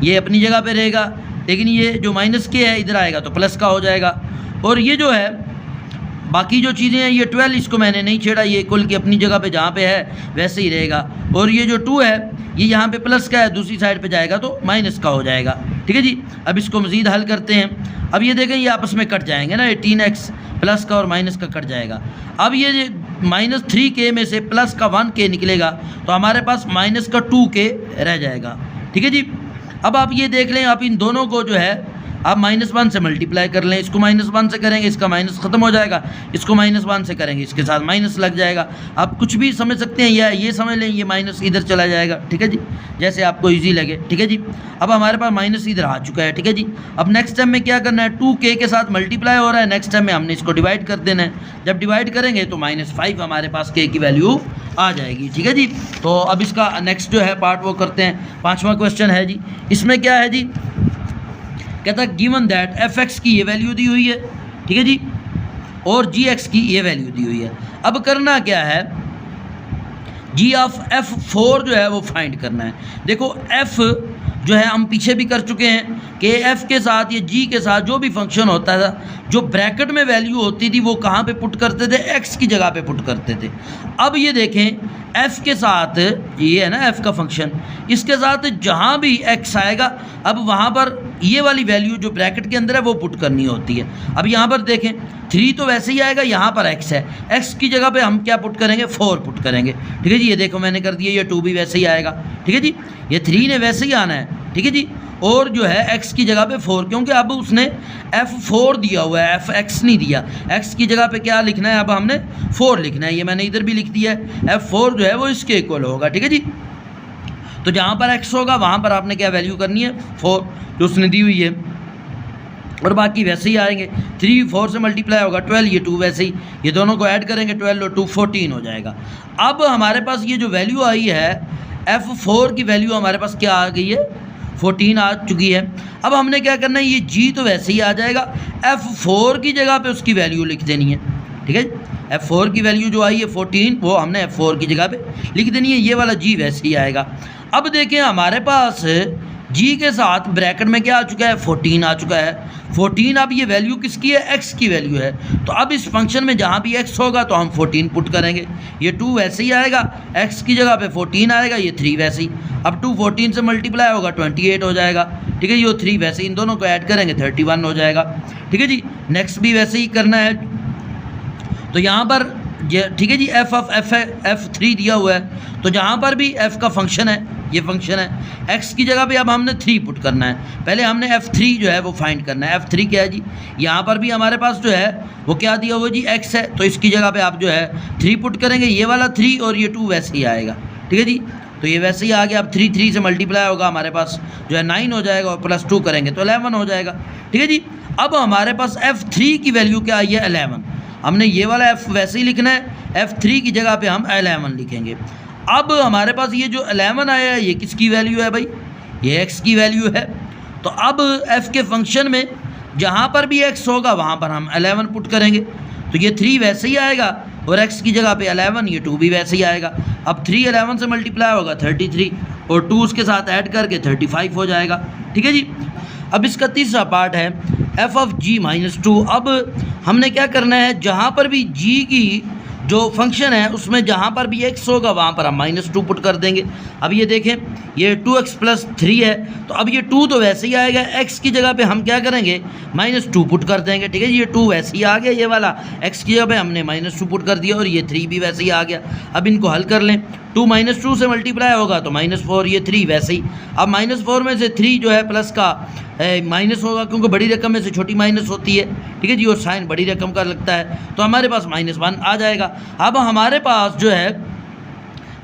ये अपनी जगह पे रहेगा, लेकिन ये जो -k है इधर आएगा तो प्लस का हो जाएगा। और ये जो है बाकी जो चीज़ें हैं, ये 12 इसको मैंने नहीं छेड़ा, ये इक्वल की अपनी जगह पे जहाँ पे है वैसे ही रहेगा। और ये जो 2 है ये यहाँ पे प्लस का है, दूसरी साइड पे जाएगा तो माइनस का हो जाएगा, ठीक है जी। अब इसको मज़ीद हल करते हैं। अब ये देखें ये आपस में कट जाएंगे ना, 18x प्लस का और माइनस का कट जाएगा। अब ये -3k में से प्लस का 1k निकलेगा तो हमारे पास माइनस का 2k रह जाएगा, ठीक है जी। अब आप ये देख लें, आप इन दोनों को जो है आप -1 से मल्टीप्लाई कर लें। इसको -1 से करेंगे इसका माइनस ख़त्म हो जाएगा, इसको -1 से करेंगे इसके साथ माइनस लग जाएगा। आप कुछ भी समझ सकते हैं, या ये समझ लें ये माइनस इधर चला जाएगा, ठीक है जी, जैसे आपको इजी लगे, ठीक है जी। अब हमारे पास माइनस इधर आ चुका है, ठीक है जी। अब नेक्स्ट टाइम में क्या करना है, 2k के साथ मल्टीप्लाई हो रहा है, नेक्स्ट टाइम में हमने इसको डिवाइड कर देना है। जब डिवाइड करेंगे तो -5 हमारे पास k की वैल्यू आ जाएगी, ठीक है जी। तो अब इसका नेक्स्ट जो है पार्ट वो करते हैं। 5वां क्वेश्चन है जी, इसमें क्या है जी, कहता है गिवन दैट fx की ये वैल्यू दी हुई है, ठीक है जी, और gx की ये वैल्यू दी हुई है। अब करना क्या है, g ऑफ f4 जो है वो फाइंड करना है। देखो f जो है हम पीछे भी कर चुके हैं कि f के साथ ये g के साथ जो भी फंक्शन होता था, जो ब्रैकेट में वैल्यू होती थी वो कहाँ पे पुट करते थे, x की जगह पे पुट करते थे। अब ये देखें f के साथ ये है ना f का फंक्शन, इसके साथ जहाँ भी x आएगा अब वहाँ पर ये वाली वैल्यू जो ब्रैकेट के अंदर है वो पुट करनी होती है। अब यहाँ पर देखें 3 तो वैसे ही आएगा, यहाँ पर x है, x की जगह पे हम क्या पुट करेंगे, 4 पुट करेंगे, ठीक है जी। ये देखो मैंने कर दिया, ये 2 भी वैसे ही आएगा, ठीक है जी। ये 3 ने वैसे ही आना है, ठीक है जी। और जो है x की जगह पे 4, क्योंकि अब उसने f4 दिया हुआ है, fx नहीं दिया। x की जगह पे क्या लिखना है, अब हमने 4 लिखना है। ये मैंने इधर भी लिख दिया है, f4 जो है वो इसके इक्वल होगा, ठीक है जी। तो जहाँ पर x होगा वहाँ पर आपने क्या वैल्यू करनी है, 4 जो उसने दी हुई है। और बाकी वैसे ही आएंगे, 3 4 से मल्टीप्लाई होगा 12, ये 2 वैसे ही, ये दोनों को ऐड करेंगे 12 और 2 14 हो जाएगा। अब हमारे पास ये जो वैल्यू आई है f4 की वैल्यू हमारे पास क्या आ गई है, 14 आ चुकी है। अब हमने क्या करना है, ये g तो वैसे ही आ जाएगा, f4 की जगह पे उसकी वैल्यू लिख देनी है, ठीक है। f4 की वैल्यू जो आई है 14 वो हमने f4 की जगह पे लिख देनी है, ये वाला g वैसे ही आएगा। अब देखें हमारे पास जी के साथ ब्रैकेट में क्या आ चुका है 14 आ चुका है। 14 अब ये वैल्यू किसकी है, x की वैल्यू है। तो अब इस फंक्शन में जहाँ भी x होगा तो हम 14 पुट करेंगे। ये 2 वैसे ही आएगा, x की जगह पे 14 आएगा, ये 3 वैसे ही। अब 2 14 से मल्टीप्लाई होगा 28 हो जाएगा, ठीक है जी। वो 3 वैसे ही, इन दोनों को ऐड करेंगे 31 हो जाएगा, ठीक है जी। नेक्स्ट भी वैसे ही करना है। तो यहाँ पर ठीक है जी, एफ ऑफ F3 दिया हुआ है, तो जहाँ पर भी f का फंक्शन है, ये फंक्शन है, x की जगह पे अब हमने 3 पुट करना है। पहले हमने F3 जो है वो फाइंड करना है। F3 क्या है जी, यहाँ पर भी हमारे पास जो है वो क्या दिया हुआ जी, x है, तो इसकी जगह पे आप जो है 3 पुट करेंगे। ये वाला 3 और ये 2 वैसे ही आएगा, ठीक है जी। तो ये वैसे ही आ गया। अब 3 से मल्टीप्लाई होगा, हमारे पास जो है 9 हो जाएगा, और प्लस 2 करेंगे तो 11 हो जाएगा, ठीक है जी। अब हमारे पास F3 की वैल्यू क्या आई है, 11। हमने ये वाला f वैसे ही लिखना है, F3 की जगह पे हम 11 लिखेंगे। अब हमारे पास ये जो 11 आया है, ये किसकी वैल्यू है भाई, ये x की वैल्यू है। तो अब f के फंक्शन में जहाँ पर भी x होगा वहाँ पर हम 11 पुट करेंगे। तो ये 3 वैसे ही आएगा, और x की जगह पे 11, ये 2 भी वैसे ही आएगा। अब 3 11 से मल्टीप्लाई होगा 33, और 2 उसके साथ ऐड करके 35 हो जाएगा, ठीक है जी। अब इसका तीसरा पार्ट है f ऑफ g-2। अब हमने क्या करना है, जहाँ पर भी g की जो फंक्शन है उसमें जहाँ पर भी x होगा वहाँ पर हम -2 पुट कर देंगे। अब ये देखें, ये 2x + 3 है, तो अब ये 2 तो वैसे ही आएगा, x की जगह पे हम क्या करेंगे, -2 पुट कर देंगे, ठीक है। ये 2 वैसे ही आ गया, ये वाला x की जगह पे हमने -2 पुट कर दिया, और ये 3 भी वैसे ही आ गया। अब इनको हल कर लें, 2 -2 से मल्टीप्लाई होगा तो -4, ये 3 वैसे ही। अब -4 में से 3 जो है प्लस का माइनस होगा, क्योंकि बड़ी रकम में से छोटी माइनस होती है, ठीक है जी, और साइन बड़ी रकम का लगता है, तो हमारे पास -1 आ जाएगा। अब हमारे पास जो है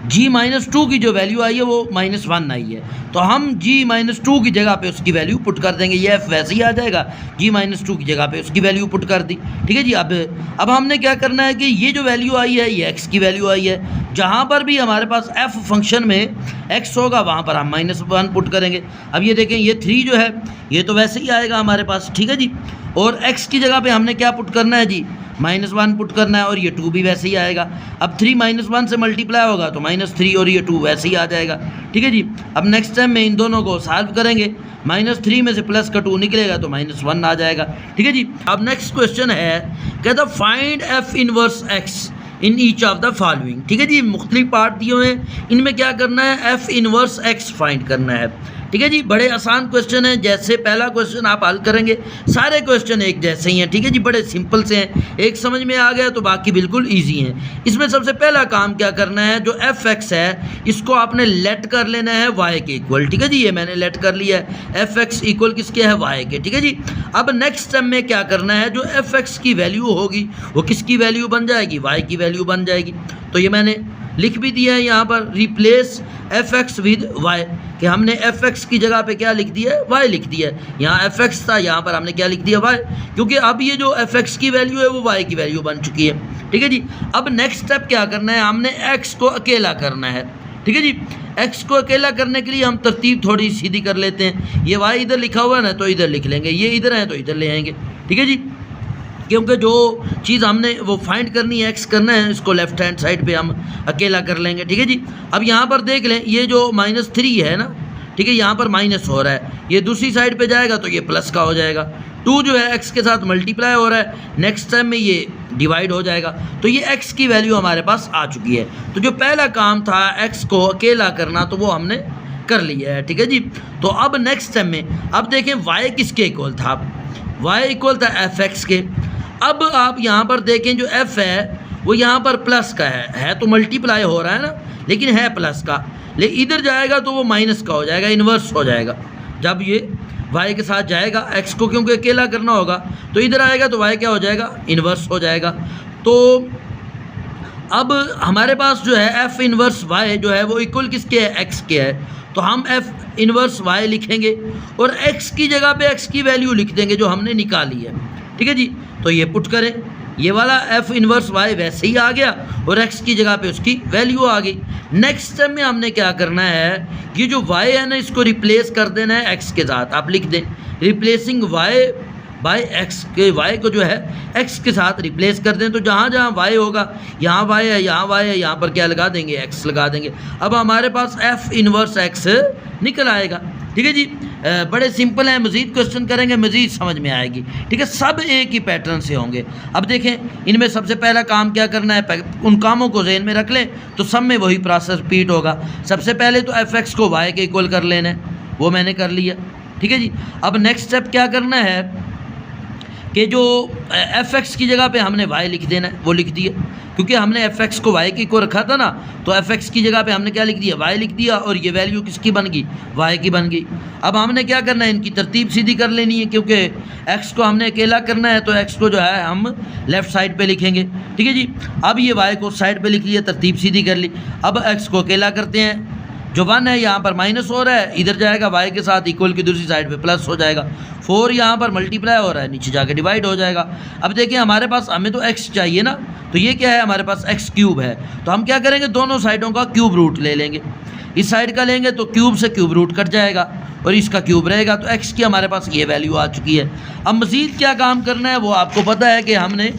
g-2 की जो वैल्यू आई है वो -1 आई है, तो हम g-2 की जगह पे उसकी वैल्यू पुट कर देंगे। ये f वैसे ही आ जाएगा, g-2 की जगह पे उसकी वैल्यू पुट कर दी, ठीक है जी। अब हमने क्या करना है कि ये जो वैल्यू आई है ये x की वैल्यू आई है। जहाँ पर भी हमारे पास f फंक्शन में x होगा वहाँ पर हम -1 पुट करेंगे। अब ये देखें, ये 3 जो है ये तो वैसे ही आएगा हमारे पास, ठीक है जी, और x की जगह पे हमने क्या पुट करना है जी, -1 पुट करना है, और ये 2 भी वैसे ही आएगा। अब 3 -1 से मल्टीप्लाई होगा तो -3, और ये 2 वैसे ही आ जाएगा, ठीक है जी। अब नेक्स्ट टाइम में इन दोनों को सॉल्व करेंगे, -3 में से प्लस का 2 निकलेगा तो -1 आ जाएगा, ठीक है जी। अब नेक्स्ट क्वेश्चन है, कहता find f inverse x in each of the following, ठीक है जी। मुख्तलिफ पार्ट दिए हुए हैं, इनमें क्या करना है, f इनवर्स x फाइंड करना है, ठीक है जी। बड़े आसान क्वेश्चन हैं, जैसे पहला क्वेश्चन आप हल करेंगे, सारे क्वेश्चन एक जैसे ही हैं, ठीक है जी, बड़े सिंपल से हैं, एक समझ में आ गया तो बाकी बिल्कुल इजी हैं। इसमें सबसे पहला काम क्या करना है, जो f(x) है इसको आपने लेट कर लेना है y के इक्वल, ठीक है जी। ये मैंने लेट कर लिया है, f(x) इक्वल किसके है, y के, ठीक है जी। अब नेक्स्ट स्टेप में क्या करना है, जो f(x) की वैल्यू होगी वो किसकी वैल्यू बन जाएगी, y की वैल्यू बन जाएगी। तो ये मैंने लिख भी दिया है यहाँ पर, रिप्लेस f(x) विद y, कि हमने f(x) की जगह पे क्या लिख दिया है, y लिख दिया है। यहाँ f(x) था, यहाँ पर हमने क्या लिख दिया, y, क्योंकि अब ये जो f(x) की वैल्यू है वो y की वैल्यू बन चुकी है, ठीक है जी। अब नेक्स्ट स्टेप क्या करना है, हमने x को अकेला करना है, ठीक है जी। x को अकेला करने के लिए हम तरतीब थोड़ी सीधी कर लेते हैं। ये y इधर लिखा हुआ है ना, तो इधर लिख लेंगे, ये इधर है तो इधर ले आएंगे, ठीक है जी, क्योंकि जो चीज़ हमने वो फाइंड करनी है, x करना है, इसको लेफ्ट हैंड साइड पे हम अकेला कर लेंगे, ठीक है जी। अब यहाँ पर देख लें, ये जो -3 है ना, ठीक है, यहाँ पर माइनस हो रहा है, ये दूसरी साइड पे जाएगा तो ये प्लस का हो जाएगा। 2 जो है x के साथ मल्टीप्लाई हो रहा है, नेक्स्ट टाइम में ये डिवाइड हो जाएगा, तो ये x की वैल्यू हमारे पास आ चुकी है। तो जो पहला काम था x को अकेला करना, तो वो हमने कर लिया है, ठीक है जी। तो अब नेक्स्ट टाइम में अब देखें y किसके इक्वल था, y इक्वल था f(x) के। अब आप यहाँ पर देखें, जो f है वो यहाँ पर प्लस का है तो मल्टीप्लाई हो रहा है ना, लेकिन है प्लस का, लेकिन इधर जाएगा तो वो माइनस का हो जाएगा, इन्वर्स हो जाएगा। जब ये y के साथ जाएगा, x को क्योंकि अकेला करना होगा, तो इधर आएगा तो y क्या हो जाएगा, इन्वर्स हो जाएगा। तो अब हमारे पास जो है f इन्वर्स y जो है वो इक्वल किसके है, x के है, तो हम f इन्वर्स y लिखेंगे और x की जगह पे x की वैल्यू लिख देंगे जो हमने निकाली है, ठीक है जी। तो ये पुट करें, ये वाला f इन्वर्स y वैसे ही आ गया और x की जगह पे उसकी वैल्यू आ गई। नेक्स्ट स्टेप में हमने क्या करना है, ये जो y है ना, इसको रिप्लेस कर देना है x के साथ। आप लिख दें रिप्लेसिंग y बाय x, के y को जो है x के साथ रिप्लेस कर दें, तो जहाँ जहाँ y होगा, यहाँ y है, यहाँ y है, यहाँ पर क्या लगा देंगे, x लगा देंगे। अब हमारे पास f इन्वर्स x निकल आएगा, ठीक है जी। बड़े सिंपल हैं, मज़ीद क्वेश्चन करेंगे मज़ीद समझ में आएगी। ठीक है, सब एक ही पैटर्न से होंगे। अब देखें, इनमें सबसे पहला काम क्या करना है, उन कामों को ज़हन में रख लें तो सब में वही प्रोसेस रिपीट होगा। सबसे पहले तो fx को y के इक्वल कर लेना है, वो मैंने कर लिया। ठीक है जी। अब नेक्स्ट स्टेप क्या करना है कि जो fx की जगह पे हमने y लिख देना है, वो लिख दिया, क्योंकि हमने fx को y के इक्वल रखा था ना, तो fx की जगह पे हमने क्या लिख दिया, y लिख दिया, और ये वैल्यू किसकी बन गई, y की बन गई। अब हमने क्या करना है, इनकी तरतीब सीधी कर लेनी है, क्योंकि x को हमने अकेला करना है, तो x को जो है हम लेफ़्ट साइड पे लिखेंगे। ठीक है जी। अब ये y को साइड पे लिख लिया, तरतीब सीधी कर ली। अब x को अकेला करते हैं, जो 1 है यहाँ पर माइनस हो रहा है, इधर जाएगा y के साथ, इक्वल की दूसरी साइड पे प्लस हो जाएगा। 4 यहाँ पर मल्टीप्लाई हो रहा है, नीचे जाके डिवाइड हो जाएगा। अब देखिए हमारे पास, हमें तो x चाहिए ना, तो ये क्या है, हमारे पास x क्यूब है, तो हम क्या करेंगे, दोनों साइडों का क्यूब रूट ले लेंगे। इस साइड का लेंगे तो क्यूब से क्यूब रूट कट जाएगा और इसका क्यूब रहेगा, तो x की हमारे पास ये वैल्यू आ चुकी है। अब मज़ीद क्या काम करना है वो आपको पता है कि हमने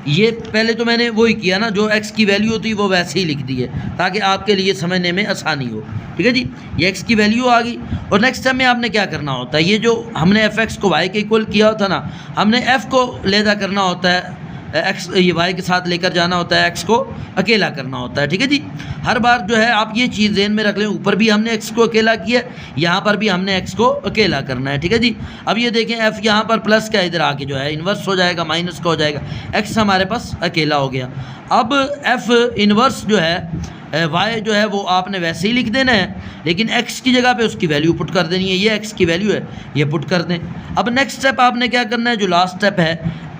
ये पहले तो मैंने वही किया ना, जो x की वैल्यू होती है वो वैसे ही लिख दी है, ताकि आपके लिए समझने में आसानी हो। ठीक है जी, ये x की वैल्यू आ गई। और नेक्स्ट स्टेप में आपने क्या करना होता है, ये जो हमने fx को y के इक्वल किया होता ना, हमने f को लेदा करना होता है, x ये y के साथ लेकर जाना होता है, x को अकेला करना होता है। ठीक है जी। हर बार जो है आप ये चीज़ ज़हन में रख लें, ऊपर भी हमने x को अकेला किया, यहाँ पर भी हमने x को अकेला करना है। ठीक है जी। अब ये देखें, f यहाँ पर प्लस का इधर आके जो है इन्वर्स हो जाएगा, माइनस का हो जाएगा, x हमारे पास अकेला हो गया। अब f इन्वर्स जो है y जो है वो आपने वैसे ही लिख देना है, लेकिन x की जगह पे उसकी वैल्यू पुट कर देनी है। ये x की वैल्यू है, ये पुट कर दें। अब नेक्स्ट स्टेप आपने क्या करना है, जो लास्ट स्टेप है,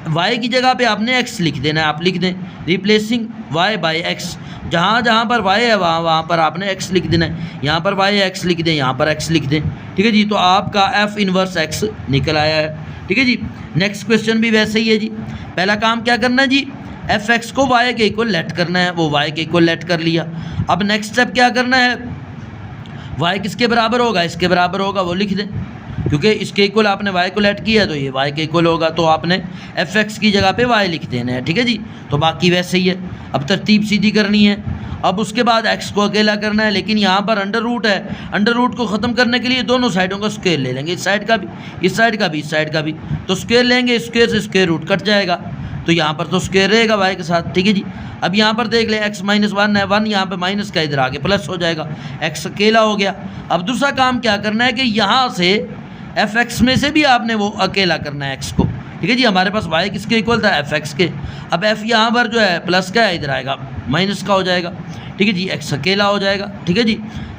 y की जगह पे आपने x लिख देना है। आप लिख दें रिप्लेसिंग y बाई x, जहाँ जहाँ पर y है वहाँ पर आपने x लिख देना है। यहाँ पर y x लिख दें, यहाँ पर x लिख दें। ठीक है जी। तो आपका f इन्वर्स x निकल आया है। ठीक है जी। नेक्स्ट क्वेश्चन भी वैसे ही है जी। पहला काम क्या करना है जी, fx को y के इक्वल लेट करना है, वो y के इक्वल लेट कर लिया। अब नेक्स्ट स्टेप क्या करना है, y किसके बराबर होगा, इसके बराबर होगा, वो लिख दें, क्योंकि इसके इक्वल आपने y को लेट किया है, तो ये y के इक्वल होगा, तो आपने fx की जगह पे y लिख देना है। ठीक है जी। तो बाकी वैसे ही है। अब तरतीब सीधी करनी है। अब उसके बाद x को अकेला करना है, लेकिन यहाँ पर अंडर रूट है, अंडर रूट को ख़त्म करने के लिए दोनों साइडों का स्क्वायर ले लेंगे, इस साइड का भी, इस साइड का भी, इस साइड का भी। तो स्क्वायर लेंगे, स्क्वायर से स्क्वायर रूट कट जाएगा, तो यहाँ पर तो स्क्वायर रहेगा y के साथ। ठीक है जी। अब यहाँ पर देख लें, x माइनस 1 है, 1 यहाँ पर माइनस का इधर आके प्लस हो जाएगा, x अकेला हो गया। अब दूसरा काम क्या करना है कि यहाँ से fx में से भी आपने वो अकेला करना है x को। ठीक है जी। हमारे पास y किसके इक्वल था, fx के। अब f यहाँ पर जो है प्लस का है, इधर आएगा माइनस का हो जाएगा। ठीक है जी। x अकेला हो जाएगा। ठीक है जी।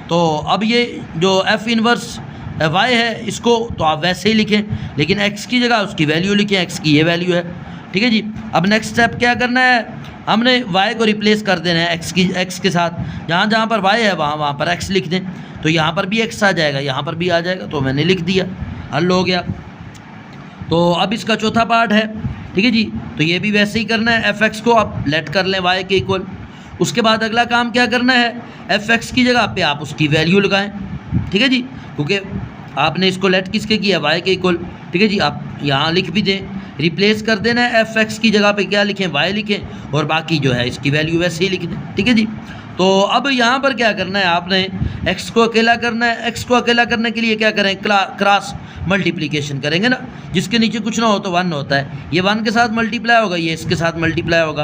तो अब ये जो f इन्वर्स y है, इसको तो आप वैसे ही लिखें, लेकिन x की जगह उसकी वैल्यू लिखें, x की ये वैल्यू है। ठीक है जी। अब नेक्स्ट स्टेप क्या करना है, हमने y को रिप्लेस कर देना है x के साथ, जहाँ जहाँ पर y है वहाँ पर x लिख दें, तो यहाँ पर भी x आ जाएगा, यहाँ पर भी आ जाएगा, तो मैंने लिख दिया, हल हो गया। तो अब इसका चौथा पार्ट है। ठीक है जी। तो ये भी वैसे ही करना है, fx को आप लेट कर लें y के इक्वल। उसके बाद अगला काम क्या करना है, fx की जगह पे आप उसकी वैल्यू लगाएं। ठीक है जी, क्योंकि आपने इसको लेट किसके किया, y के इक्वल। ठीक है जी। आप यहाँ लिख भी दें, रिप्लेस कर देना है, fx की जगह पे क्या लिखें, y लिखें, और बाकी जो है इसकी वैल्यू वैसे ही लिख दें। ठीक है जी। तो अब यहाँ पर क्या करना है, आपने x को अकेला करना है। x को अकेला करने के लिए क्या करें, क्रॉस मल्टीप्लिकेशन करेंगे ना, जिसके नीचे कुछ ना हो तो 1 होता है, ये 1 के साथ मल्टीप्लाई होगा, ये इसके साथ मल्टीप्लाई होगा।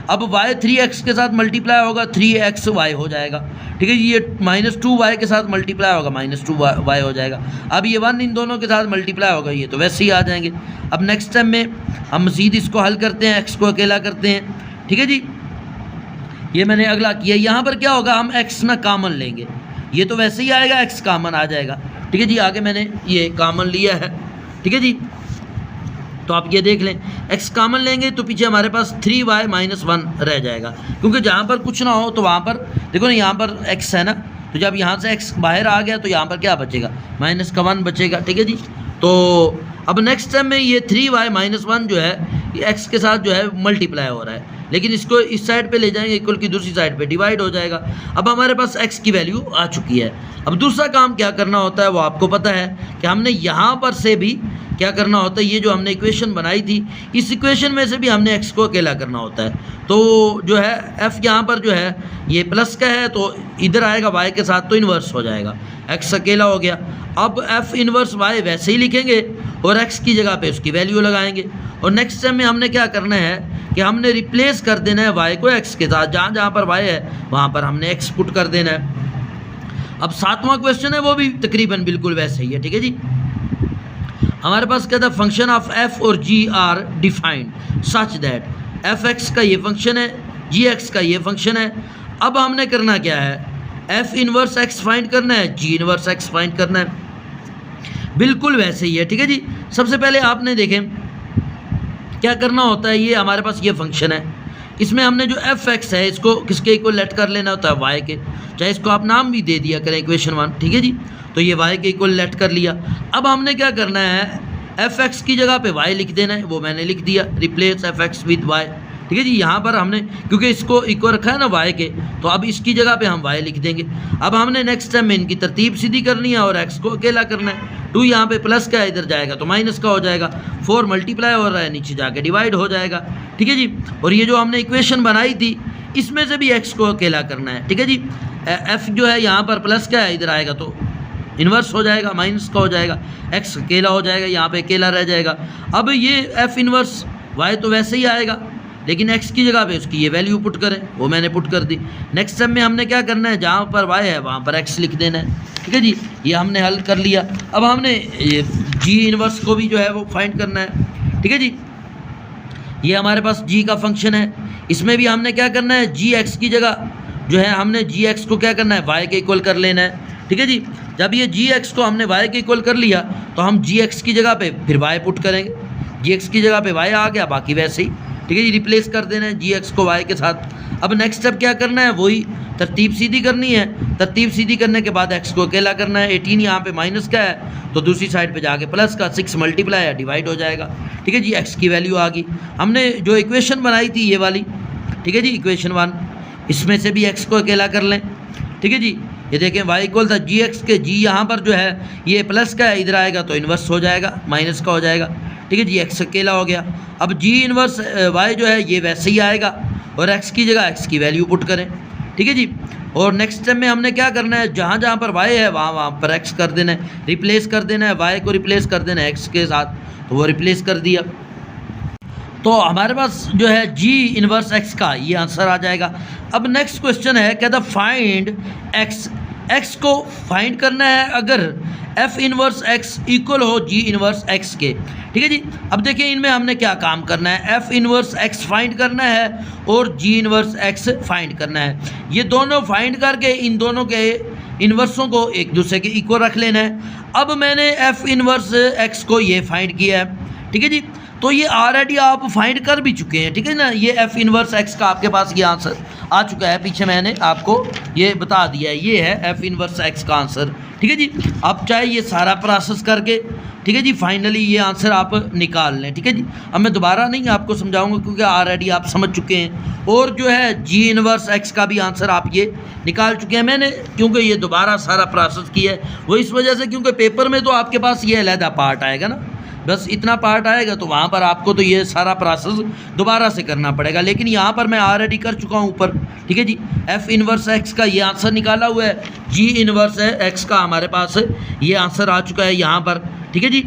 अब y 3x के साथ मल्टीप्लाई होगा, 3xy हो जाएगा। ठीक है जी। ये -2y के साथ मल्टीप्लाई होगा, -2y हो जाएगा। अब ये 1 इन दोनों के साथ मल्टीप्लाई होगा, ये तो वैसे ही आ जाएंगे। अब नेक्स्ट स्टेप में हम मज़ीद इसको हल करते हैं, x को अकेला करते हैं। ठीक है जी। ये मैंने अगला किया। यहाँ पर क्या होगा, हम x ना कॉमन लेंगे, ये तो वैसे ही आएगा, x कॉमन आ जाएगा। ठीक है जी। आगे मैंने ये कॉमन लिया है। ठीक है जी। तो आप ये देख लें, x कॉमन लेंगे तो पीछे हमारे पास 3y - 1 रह जाएगा, क्योंकि जहाँ पर कुछ ना हो तो वहाँ पर देखो ना, यहाँ पर x है ना, तो जब यहाँ से x बाहर आ गया तो यहाँ पर क्या बचेगा, -1 बचेगा। ठीक है जी। तो अब नेक्स्ट टाइम में ये 3y - 1 जो है ये x के साथ जो है मल्टीप्लाई हो रहा है, लेकिन इसको इस साइड पे ले जाएंगे, इक्वल की दूसरी साइड पे डिवाइड हो जाएगा। अब हमारे पास x की वैल्यू आ चुकी है। अब दूसरा काम क्या करना होता है वो आपको पता है कि हमने यहाँ पर से भी क्या करना होता है, ये जो हमने इक्वेशन बनाई थी इस इक्वेशन में से भी हमने एक्स को अकेला करना होता है। तो जो है एफ यहाँ पर जो है ये प्लस का है तो इधर आएगा वाई के साथ तो इन्वर्स हो जाएगा, एक्स अकेला हो गया। अब एफ इन्वर्स वाई वैसे ही लिखेंगे और एक्स की जगह पे उसकी वैल्यू लगाएंगे। और नेक्स्ट स्टेप में हमने क्या करना है कि हमने रिप्लेस कर देना है वाई को एक्स के साथ, जहाँ जहाँ पर वाई है वहाँ पर हमने एक्स पुट कर देना है। अब 7वां क्वेश्चन है वो भी तकरीबन बिल्कुल वैसे ही है, ठीक है जी। हमारे पास क्या था, फंक्शन ऑफ एफ और G are defined such that F X का ये फंक्शन है, जी एक्स का ये फंक्शन है। अब हमने करना क्या है, एफ इनवर्स एक्स फाइंड करना है, जी इनवर्स एक्स फाइंड करना है, बिल्कुल वैसे ही है, ठीक है जी। सबसे पहले आपने देखें क्या करना होता है, ये हमारे पास ये फंक्शन है, इसमें हमने जो एफ एक्स है इसको किसके इक्वल लेट कर लेना होता है, वाई के, चाहे इसको आप नाम भी दे दिया करें इक्वेशन 1, ठीक है जी। तो ये वाई के इक्वल लेट कर लिया। अब हमने क्या करना है, एफ एक्स की जगह पे वाई लिख देना है, वो मैंने लिख दिया, replace F X with Y, ठीक है जी। यहाँ पर हमने क्योंकि इसको इक्वल रखा है ना वाई के, तो अब इसकी जगह पे हम वाई लिख देंगे। अब हमने नेक्स्ट टाइम में इनकी तरतीब सीधी करनी है और एक्स को अकेला करना है। 2 यहाँ पे प्लस का है, इधर जाएगा तो माइनस का हो जाएगा, 4 मल्टीप्लाई हो रहा है, नीचे जाके डिवाइड हो जाएगा, ठीक है जी। और ये जो हमने इक्वेशन बनाई थी इसमें से भी एक्स को अकेला करना है, ठीक है जी। एफ जो है यहाँ पर प्लस का है, इधर आएगा तो इन्वर्स हो जाएगा, माइनस का हो जाएगा, एक्स अकेला हो जाएगा, यहाँ पे अकेला रह जाएगा। अब ये एफ इन्वर्स वाई तो वैसे ही आएगा, लेकिन एक्स की जगह पे उसकी ये वैल्यू पुट करें, वो मैंने पुट कर दी। नेक्स्ट स्टेप में हमने क्या करना है, जहाँ पर वाई है वहाँ पर एक्स लिख देना है, ठीक है जी। ये हमने हल कर लिया। अब हमने ये जी इन्वर्स को भी जो है वो फाइंड करना है, ठीक है जी। ये हमारे पास जी का फंक्शन है, इसमें भी हमने क्या करना है, जी एक्स की जगह जो है हमने जी एक्स को क्या करना है, वाई के इक्वल कर लेना है, ठीक है जी। जब ये जी एक्स को हमने वाई के इक्वल कर लिया तो हम जी एक्स की जगह पे फिर वाई पुट करेंगे, जी एक्स की जगह पे वाई आ गया, बाकी वैसे ही, ठीक है जी। रिप्लेस कर देना है जी एक्स को वाई के साथ। अब नेक्स्ट स्टेप क्या करना है, वही तरतीब सीधी करनी है। तरतीब सीधी करने के बाद एक्स को अकेला करना है। 18 यहाँ पे माइनस का है तो दूसरी साइड पे जाके प्लस का, 6 मल्टीप्लाई है, डिवाइड हो जाएगा, ठीक है जी। एक्स की वैल्यू आ गई। हमने जो इक्वेशन बनाई थी ये वाली, ठीक है जी, इक्वेशन 1, इसमें से भी एक्स को अकेला कर लें, ठीक है जी। ये देखें वाई इक्वल था जी एक्स के, जी यहाँ पर जो है ये प्लस का है, इधर आएगा तो इन्वर्स हो जाएगा, माइनस का हो जाएगा, ठीक है जी। एक्स अकेला हो गया। अब जी इन्वर्स वाई जो है ये वैसे ही आएगा और एक्स की जगह एक्स की वैल्यू पुट करें, ठीक है जी। और नेक्स्ट स्टेप में हमने क्या करना है, जहाँ जहाँ पर वाई है वहाँ वहाँ पर एक्स कर देना है, रिप्लेस कर देना है, वाई को रिप्लेस कर देना है एक्स के साथ, तो वो रिप्लेस कर दिया। तो हमारे पास जो है जी इन्वर्स एक्स का ये आंसर आ जाएगा। अब नेक्स्ट क्वेश्चन है, कहता फाइंड एक्स, एक्स को फाइंड करना है अगर एफ इन्वर्स एक्स इक्वल हो जी इन्वर्स एक्स के, ठीक है जी। अब देखिए इनमें हमने क्या काम करना है, एफ इन्वर्स एक्स फाइंड करना है और जी इन्वर्स एक्स फाइंड करना है। ये दोनों फाइंड करके इन दोनों के इन्वर्सों को एक दूसरे के इक्वल रख लेना है। अब मैंने एफ इन्वर्स एक्स को ये फाइंड किया है, ठीक है जी। तो ये ऑलरेडी आप फाइंड कर भी चुके हैं, ठीक है ना। ये एफ इन्वर्स एक्स का आपके पास ये आंसर आ चुका है, पीछे मैंने आपको ये बता दिया है, ये है एफ इन्वर्स एक्स का आंसर, ठीक है जी। आप चाहे ये सारा प्रोसेस करके, ठीक है जी, फाइनली ये आंसर आप निकाल लें, ठीक है जी। अब मैं दोबारा नहीं आपको समझाऊंगा क्योंकि ऑलरेडी आप समझ चुके हैं। और जो है जी इन्वर्स एक्स का भी आंसर आप ये निकाल चुके हैं मैंने, क्योंकि ये दोबारा सारा प्रोसेस किया है वो इस वजह से क्योंकि पेपर में तो आपके पास ये अलहदा पार्ट आएगा ना, बस इतना पार्ट आएगा तो वहाँ पर आपको तो ये सारा प्रोसेस दोबारा से करना पड़ेगा। लेकिन यहाँ पर मैं ऑलरेडी कर चुका हूँ ऊपर, ठीक है जी। एफ इन्वर्स एक्स का ये आंसर निकाला हुआ है, जी इन्वर्स एक्स का हमारे पास ये आंसर आ चुका है यहाँ पर, ठीक है जी।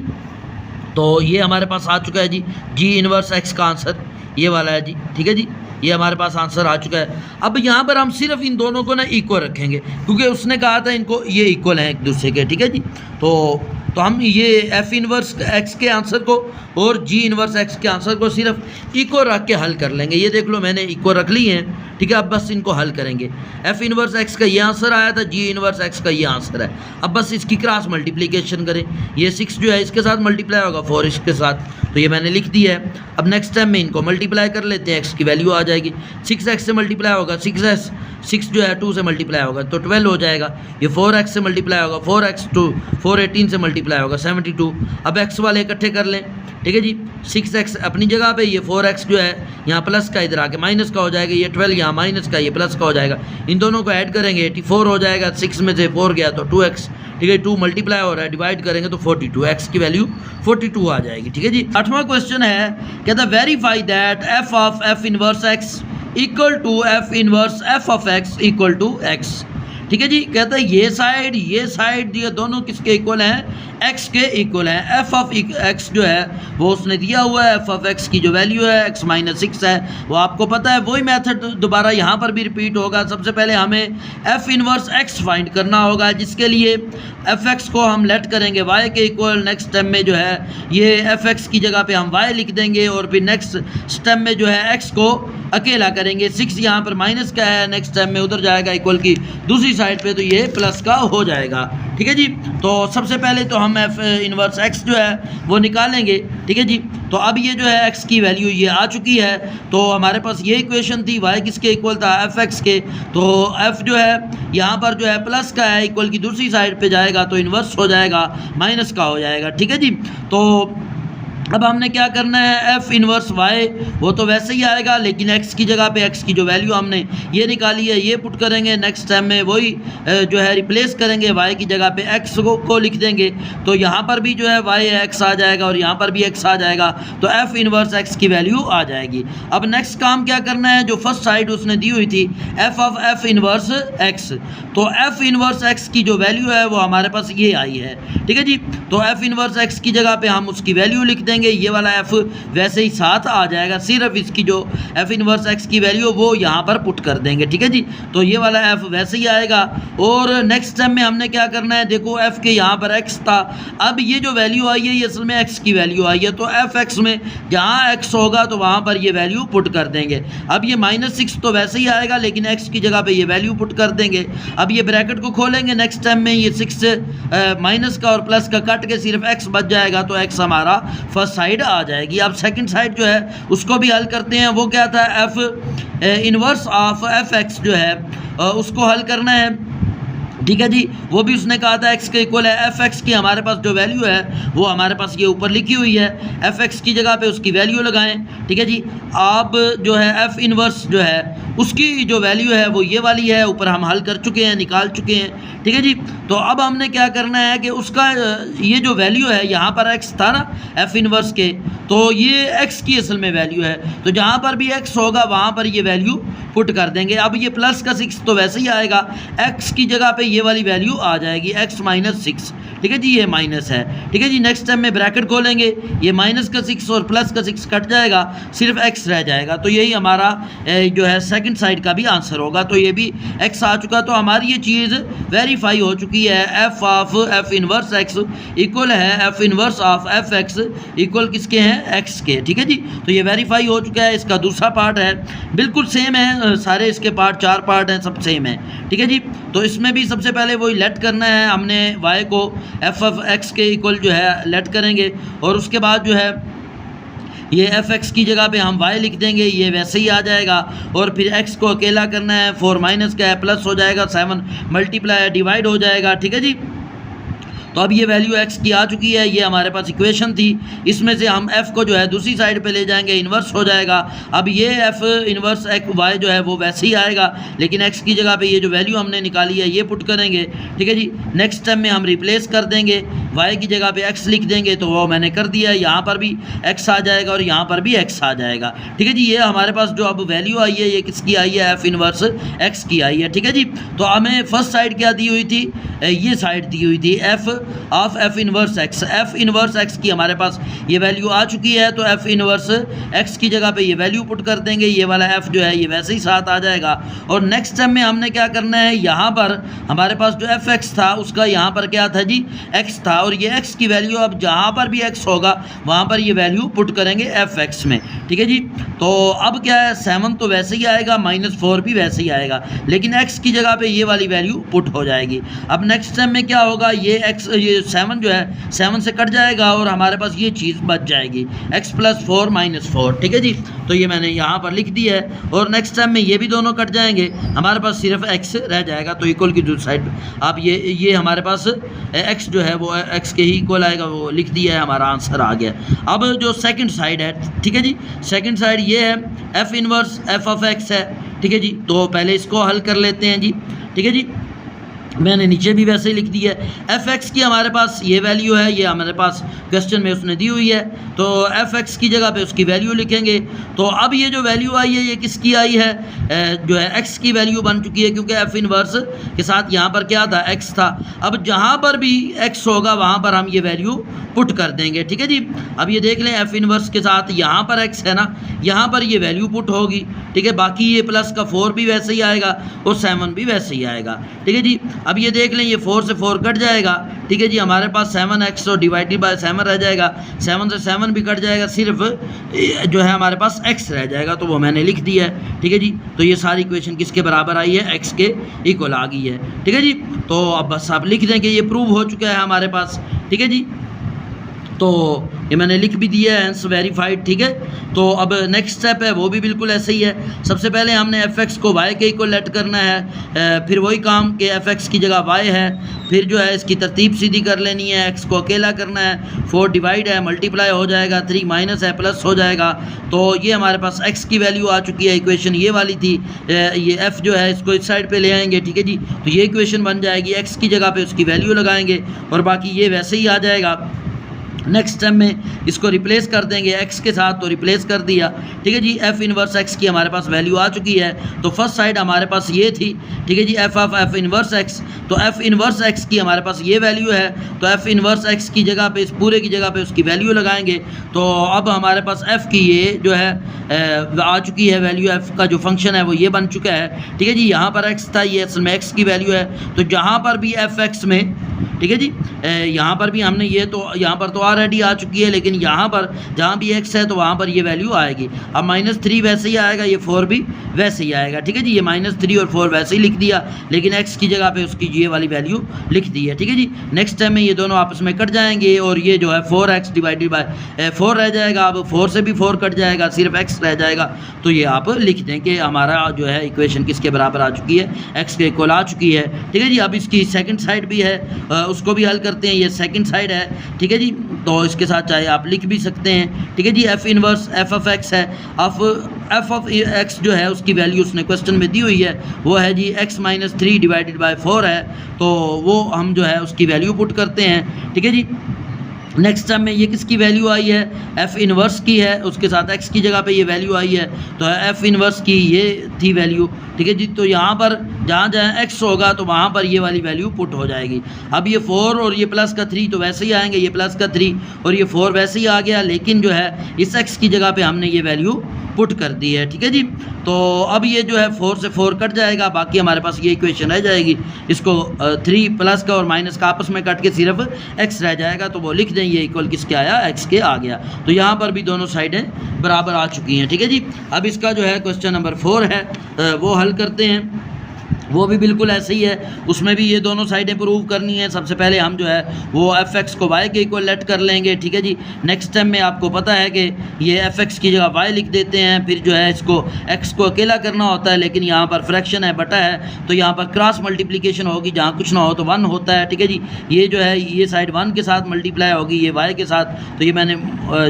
तो ये हमारे पास आ चुका है जी इन्वर्स एक्स का आंसर ये वाला है जी, ठीक है जी। ये हमारे पास आंसर आ चुका है। अब यहाँ पर हम सिर्फ इन दोनों को ना इक्वल रखेंगे क्योंकि उसने कहा था इनको ये इक्वल हैं एक दूसरे के, ठीक है जी। तो हम ये एफ इन्वर्स एक्स के आंसर को और जी इन्वर्स एक्स के आंसर को सिर्फ इक्वल रख के हल कर लेंगे। ये देख लो मैंने इक्वल रख ली हैं, ठीक है। अब बस इनको हल करेंगे। एफ इन्वर्स एक्स का ये आंसर आया था, जी इन्वर्स एक्स का ये आंसर है। अब बस इसकी क्रॉस मल्टीप्लिकेशन करें, ये 6 जो है इसके साथ मल्टीप्लाई होगा 4 इसके साथ, तो ये मैंने लिख दिया है। अब नेक्स्ट टाइम में इनको मल्टीप्लाई कर लेते हैं, एक्स की वैल्यू आ जाएगी, 6x से मल्टीप्लाई होगा 6 जो है 2 से मल्टीप्लाई होगा तो 12 हो जाएगा। ये 4x से मल्टीप्लाई होगा 4x 2 4 18 से मल्टीप्लाई मल्टीप्लाई होगा 72। अब एक्स वाले इकट्ठे कर लें, ठीक है जी। 6x अपनी जगह पे, ये 4x जो है यहाँ प्लस का इधर आके माइनस का हो जाएगा, ये 12 यहाँ माइनस का, ये प्लस का हो जाएगा। इन दोनों को ऐड करेंगे 84 हो जाएगा, 6 में से 4 गया तो 2x, ठीक है। 2 मल्टीप्लाई हो रहा है, डिवाइड करेंगे तो 42, एक्स की वैल्यू 42 आ जाएगी, ठीक है जी। 8वां क्वेश्चन है, कहता है verify that f of f inverse x equal to f inverse f of x equal to x, ठीक है जी। कहता है ये साइड ये दोनों किसके इक्वल हैं, x के इक्वल हैं। f ऑफ x जो है वो उसने दिया हुआ है, f ऑफ x की जो वैल्यू है x माइनस 6 है, वो आपको पता है। वही मेथड दोबारा यहाँ पर भी रिपीट होगा। सबसे पहले हमें f इनवर्स x फाइंड करना होगा, जिसके लिए fx को हम लेट करेंगे y के इक्वल। नेक्स्ट स्टेप में जो है ये fx की जगह पे हम y लिख देंगे, और फिर नेक्स्ट स्टेप में जो है x को अकेला करेंगे। 6 यहाँ पर माइनस का है, नेक्स्ट स्टेप में उधर जाएगा इक्वल की दूसरी साइड पे, तो ये प्लस का हो जाएगा, ठीक है जी। तो सबसे पहले तो हम f इनवर्स x जो है वो निकालेंगे, ठीक है जी। तो अब ये जो है x की वैल्यू ये आ चुकी है, तो हमारे पास ये इक्वेशन थी y किसके इक्वल था, fx के। तो f जो है यहाँ पर जो है प्लस का है, इक्वल की दूसरी साइड पे जाएगा तो इन्वर्स हो जाएगा, माइनस का हो जाएगा, ठीक है जी। तो अब हमने क्या करना है, f इनवर्स y वो तो वैसे ही आएगा, लेकिन x की जगह पे x की जो वैल्यू हमने ये निकाली है ये पुट करेंगे। नेक्स्ट टाइम में वही जो है रिप्लेस करेंगे, y की जगह पे x को लिख देंगे, तो यहाँ पर भी जो है y x आ जाएगा और यहाँ पर भी x आ जाएगा, तो f इनवर्स x की वैल्यू आ जाएगी। अब नेक्स्ट काम क्या करना है, जो फर्स्ट साइड उसने दी हुई थी f of f inverse x, तो f इनवर्स x की जो वैल्यू है वो हमारे पास ये आई है, ठीक है जी। तो f इनवर्स x की जगह पे हम उसकी वैल्यू लिख देंगे, ये वाला f वैसे ही साथ आ जाएगा, सिर्फ इसकी जो f इनवर्स x की वैल्यू वो यहाँ पर पुट कर देंगे, ठीक है जी। तो ये वाला f वैसे ही आएगा। और नेक्स्ट स्टेप में हमने क्या करना है, देखो f के यहाँ पर x था, अब ये जो वैल्यू आई है ये असल में x की वैल्यू आई है, तो fx में जहाँ x होगा तो वहाँ पर ये वैल्यू पुट कर देंगे। अब ये -6 तो वैसे ही आएगा, लेकिन x की जगह पे ये वैल्यू पुट कर देंगे। अब ये ब्रैकेट को खोलेंगे, नेक्स्ट टाइम में ये 6 माइनस का और प्लस का कट के सिर्फ x बच जाएगा, तो x हमारा फर्स्ट साइड आ जाएगी। अब सेकंड साइड जो है उसको भी हल करते हैं। वो क्या था, f इनवर्स ऑफ fx जो है उसको हल करना है, ठीक है जी। वो भी उसने कहा था x के इक्वल है, fx की हमारे पास जो वैल्यू है वो हमारे पास ये ऊपर लिखी हुई है, fx की जगह पे उसकी वैल्यू लगाएं, ठीक है जी। अब जो है f इनवर्स जो है उसकी जो वैल्यू है वो ये वाली है, ऊपर हम हल कर चुके हैं, निकाल चुके हैं, ठीक है जी। तो अब हमने क्या करना है कि उसका ये जो वैल्यू है, यहाँ पर x था ना f इनवर्स के, तो ये x की असल में वैल्यू है, तो जहाँ पर भी x होगा वहाँ पर ये वैल्यू पुट कर देंगे। अब ये प्लस का 6 तो वैसे ही आएगा, x की जगह पे ये वाली वैल्यू आ जाएगी, x माइनस 6, ठीक है जी, ये माइनस है, ठीक है जी। नेक्स्ट टाइम में ब्रैकेट खोलेंगे, ये माइनस का 6 और प्लस का 6 कट जाएगा, सिर्फ x रह जाएगा, तो यही हमारा जो है सेकंड साइड का भी आंसर होगा। तो ये भी x आ चुका, तो हमारी ये चीज़ वेरीफाई हो चुकी है। f of f inverse x equal है f inverse of f x equal किसके हैं, x के, ठीक है जी। तो ये वेरीफाई हो चुका है। इसका दूसरा पार्ट है, बिल्कुल सेम है, सारे इसके पार्ट 4 पार्ट हैं, सब सेम है, ठीक है जी। तो इसमें भी सबसे पहले वही लेट करना है, हमने y को f ऑफ x के इक्वल जो है लेट करेंगे, और उसके बाद जो है ये fx की जगह पे हम y लिख देंगे, ये वैसे ही आ जाएगा। और फिर x को अकेला करना है, 4 माइनस का है, प्लस हो जाएगा, 7 मल्टीप्लाई डिवाइड हो जाएगा, ठीक है जी। तो अब ये वैल्यू x की आ चुकी है, ये हमारे पास इक्वेशन थी, इसमें से हम f को जो है दूसरी साइड पे ले जाएंगे, इन्वर्स हो जाएगा। अब ये f इन्वर्स y जो है वो वैसे ही आएगा, लेकिन x की जगह पे ये जो वैल्यू हमने निकाली है ये पुट करेंगे, ठीक है जी। नेक्स्ट टाइम में हम रिप्लेस कर देंगे, y की जगह पे x लिख देंगे, तो वो मैंने कर दिया है, यहाँ पर भी x आ जाएगा और यहाँ पर भी x आ जाएगा, ठीक है जी। ये हमारे पास जो अब वैल्यू आई है ये किसकी आई है, f इन्वर्स x की आई है, ठीक है जी। तो हमें फर्स्ट साइड क्या दी हुई थी, ये साइड दी हुई थी f of f inverse x, f inverse x की हमारे पास ये वैल्यू आ चुकी है, तो f इनवर्स x की जगह पे ये वैल्यू पुट कर देंगे, ये वाला f जो है ये वैसे ही साथ आ जाएगा। और नेक्स्ट स्टेप में हमने क्या करना है, यहाँ पर हमारे पास जो fx था उसका यहाँ पर क्या था जी, x था, और ये x की वैल्यू अब जहाँ पर भी x होगा वहाँ पर ये वैल्यू पुट करेंगे fx में, ठीक है जी। तो अब क्या है, 7 तो वैसे ही आएगा, -4 भी वैसे ही आएगा, लेकिन x की जगह पे ये वाली वैल्यू पुट हो जाएगी। अब नेक्स्ट स्टेप में क्या होगा, ये 7 जो है 7 से कट जाएगा और हमारे पास ये चीज़ बच जाएगी x + 4 - 4, ठीक है जी। तो ये मैंने यहाँ पर लिख दिया है और नेक्स्ट स्टेप में ये भी दोनों कट जाएंगे, हमारे पास सिर्फ x रह जाएगा। तो इक्वल की दूसरी साइड आप ये हमारे पास x जो है वो x के ही इक्वल आएगा, वो लिख दिया है, हमारा आंसर आ गया। अब जो सेकंड साइड है, ठीक है जी, सेकंड साइड ये है f इनवर्स f(x) है, ठीक है जी। तो पहले इसको हल कर लेते हैं जी, ठीक है जी। मैंने नीचे भी वैसे ही लिख दिया है। f(x) की हमारे पास ये वैल्यू है, ये हमारे पास क्वेश्चन में उसने दी हुई है, तो f(x) की जगह पे उसकी वैल्यू लिखेंगे। तो अब ये जो वैल्यू आई है ये किसकी आई है, जो है x की वैल्यू बन चुकी है, क्योंकि f इनवर्स के साथ यहाँ पर क्या था, x था। अब जहाँ पर भी x होगा वहाँ पर हम ये वैल्यू पुट कर देंगे, ठीक है जी। अब ये देख लें, f इनवर्स के साथ यहाँ पर x है ना, यहाँ पर ये वैल्यू पुट होगी, ठीक है। बाकी ये प्लस का 4 भी वैसे ही आएगा और 7 भी वैसे ही आएगा, ठीक है जी। अब ये देख लें, ये 4 से 4 कट जाएगा, ठीक है जी। हमारे पास 7x और डिवाइडेड बाय 7 रह जाएगा, 7 से 7 भी कट जाएगा, सिर्फ जो है हमारे पास x रह जाएगा, तो वो मैंने लिख दिया है, ठीक है जी। तो ये सारी इक्वेशन किसके बराबर आई है, x के इक्वल आ गई है, ठीक है जी। तो अब बस आप लिख दें कि ये प्रूव हो चुका है हमारे पास, ठीक है जी। तो ये मैंने लिख भी दिया है, आंसर वेरीफाइड, ठीक है। तो अब नेक्स्ट स्टेप है वो भी बिल्कुल ऐसे ही है। सबसे पहले हमने f(x) को y के इक्वल लेट करना है, फिर वही काम कि f(x) की जगह y है, फिर जो है इसकी तरतीब सीधी कर लेनी है, x को अकेला करना है, 4 डिवाइड है, मल्टीप्लाई हो जाएगा, 3 माइनस है, प्लस हो जाएगा। तो ये हमारे पास x की वैल्यू आ चुकी है, इक्वेशन ये वाली थी, ये f जो है इसको इस साइड पे ले आएंगे, ठीक है जी। तो ये इक्वेशन बन जाएगी, x की जगह पे उसकी वैल्यू लगाएंगे और बाकी ये वैसे ही आ जाएगा। नेक्स्ट स्टेप में इसको रिप्लेस कर देंगे x के साथ, तो रिप्लेस कर दिया, ठीक है जी। f इनवर्स x की हमारे पास वैल्यू आ चुकी है, तो फर्स्ट साइड हमारे पास ये थी, ठीक है जी, f इनवर्स x। तो f इनवर्स x की हमारे पास ये वैल्यू है, तो f इनवर्स x की जगह पे, इस पूरे की जगह पे उसकी वैल्यू लगाएंगे। तो अब हमारे पास f की ये जो है आ चुकी है वैल्यू, f का जो फंक्शन है वो ये बन चुका है, ठीक है जी। यहाँ पर x था, ये असल में x की वैल्यू है, तो जहाँ पर भी f(x) में, ठीक है जी, यहाँ पर भी हमने ये, तो यहाँ पर तो ऑलरेडी आ चुकी है, लेकिन यहाँ पर जहाँ भी x है तो वहाँ पर ये वैल्यू आएगी। अब -3 वैसे ही आएगा, ये 4 भी वैसे ही आएगा, ठीक है जी। ये -3 और 4 वैसे ही लिख दिया, लेकिन x की जगह पे उसकी ये वाली वैल्यू लिख दी है, ठीक है जी। नेक्स्ट टाइम में ये दोनों आपस में कट जाएंगे और ये जो है 4x डिवाइडेड बाय 4 रह जाएगा। अब 4 से भी 4 कट जाएगा, सिर्फ x रह जाएगा। तो ये आप लिख दें कि हमारा जो है इक्वेशन किसके बराबर आ चुकी है, x के इक्वल आ चुकी है, ठीक है जी। अब इसकी सेकंड साइड भी है, उसको भी हल करते हैं। ये सेकंड साइड है, ठीक है जी, तो इसके साथ चाहे आप लिख भी सकते हैं, ठीक है जी। f इनवर्स f(x) है, f(x) जो है उसकी वैल्यू उसने क्वेश्चन में दी हुई है, वो है जी x - 3 डिवाइडेड बाय 4 है, तो वो हम जो है उसकी वैल्यू पुट करते हैं, ठीक है जी। नेक्स्ट टाइम में ये किसकी वैल्यू आई है, f इनवर्स की है, उसके साथ x की जगह पे ये वैल्यू आई है, तो f इनवर्स की ये थी वैल्यू, ठीक है जी। तो यहाँ पर जहाँ जहाँ x होगा तो वहाँ पर ये वाली वैल्यू पुट हो जाएगी। अब ये 4 और ये प्लस का 3 तो वैसे ही आएंगे, ये प्लस का 3 और ये 4 वैसे ही आ गया, लेकिन जो है इस x की जगह पे हमने ये वैल्यू पुट कर दी है, ठीक है जी। तो अब ये जो है 4 से 4 कट जाएगा, बाकी हमारे पास ये इक्वेशन रह जाएगी। इसको 3 प्लस का और माइनस का आपस में कट के सिर्फ x रह जाएगा, तो वो लिख दें ये इक्वल किसके आया, x के आ गया। तो यहाँ पर भी दोनों साइडें बराबर आ चुकी हैं, ठीक है जी। अब इसका जो है क्वेश्चन नंबर 4 है वो हल करते हैं, वो भी बिल्कुल ऐसे ही है, उसमें भी ये दोनों साइडें प्रूव करनी है। सबसे पहले हम जो है वो f(x) को y के इक्वल लेट कर लेंगे, ठीक है जी। नेक्स्ट टाइम में आपको पता है कि ये f(x) की जगह y लिख देते हैं, फिर जो है इसको x को अकेला करना होता है, लेकिन यहाँ पर फ्रैक्शन है, बटा है, तो यहाँ पर क्रॉस मल्टीप्लिकेशन होगी, जहाँ कुछ ना हो तो 1 होता है, ठीक है जी। ये जो है ये साइड 1 के साथ मल्टीप्लाई होगी, ये y के साथ, तो ये मैंने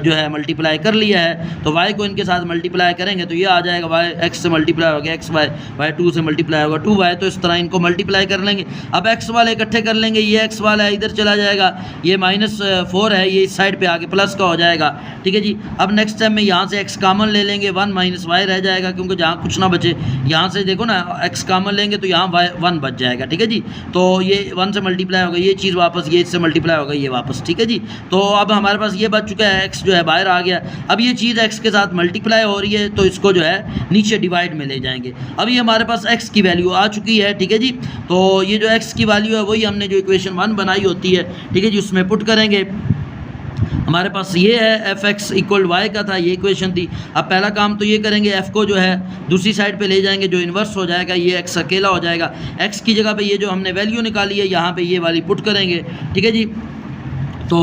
जो है मल्टीप्लाई कर लिया है। तो y को इनके साथ मल्टीप्लाई करेंगे तो ये आ जाएगा y x से मल्टीप्लाई होगा x, y 2 से मल्टीप्लाई होगा 2y, तो इस तरह इनको मल्टीप्लाई कर लेंगे। अब x वाले इकट्ठे कर लेंगे, ये x वाला इधर चला जाएगा, ये -4 है, ये इस साइड पे आके प्लस का हो जाएगा, ठीक है जी। अब नेक्स्ट टाइम में यहाँ से x कॉमन ले लेंगे, 1 - y रह जाएगा, क्योंकि जहाँ कुछ ना बचे, यहाँ से देखो ना x कॉमन लेंगे तो यहाँ 1 बच जाएगा, ठीक है जी। तो ये 1 से मल्टीप्लाई होगा, ये चीज़ वापस, ये इससे मल्टीप्लाई होगा, ये वापस, ठीक है जी। तो अब हमारे पास ये बच चुका है, x जो है बाहर आ गया। अब ये चीज़ x के साथ मल्टीप्लाई हो रही है, तो इसको जो है नीचे डिवाइड में ले जाएंगे। अब ये हमारे पास x की वैल्यू आ चुकी है, ठीक है जी। तो ये जो x की वैल्यू है वही हमने जो इक्वेशन 1 बनाई होती है, ठीक है जी, उसमें पुट करेंगे। हमारे पास ये है एफ एक्स इक्वल वाई का था, ये इक्वेशन थी। अब पहला काम तो ये करेंगे, एफ़ को जो है दूसरी साइड पे ले जाएंगे, जो इन्वर्स हो जाएगा ये एक्स अकेला हो जाएगा। एक्स की जगह पे ये जो हमने वैल्यू निकाली है यहाँ पे ये वाली पुट करेंगे, ठीक है जी। तो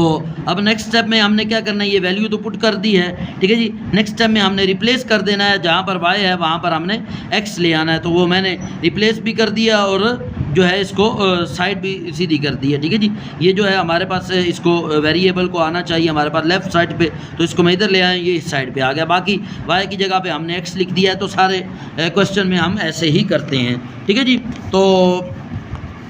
अब नेक्स्ट स्टेप में हमने क्या करना है, ये वैल्यू तो पुट कर दी है, ठीक है जी। नेक्स्ट स्टेप में हमने रिप्लेस कर देना है, जहाँ पर वाई है वहाँ पर हमने एक्स ले आना है। तो वो मैंने रिप्लेस भी कर दिया और जो है इसको साइड भी सीधी कर दी है, ठीक है जी। ये जो है हमारे पास इसको वेरिएबल को आना चाहिए हमारे पास लेफ़्ट साइड पे, तो इसको मैं इधर ले आए, ये इस साइड पे आ गया। बाकी वाई की जगह पे हमने एक्स लिख दिया है, तो सारे क्वेश्चन में हम ऐसे ही करते हैं, ठीक है जी। तो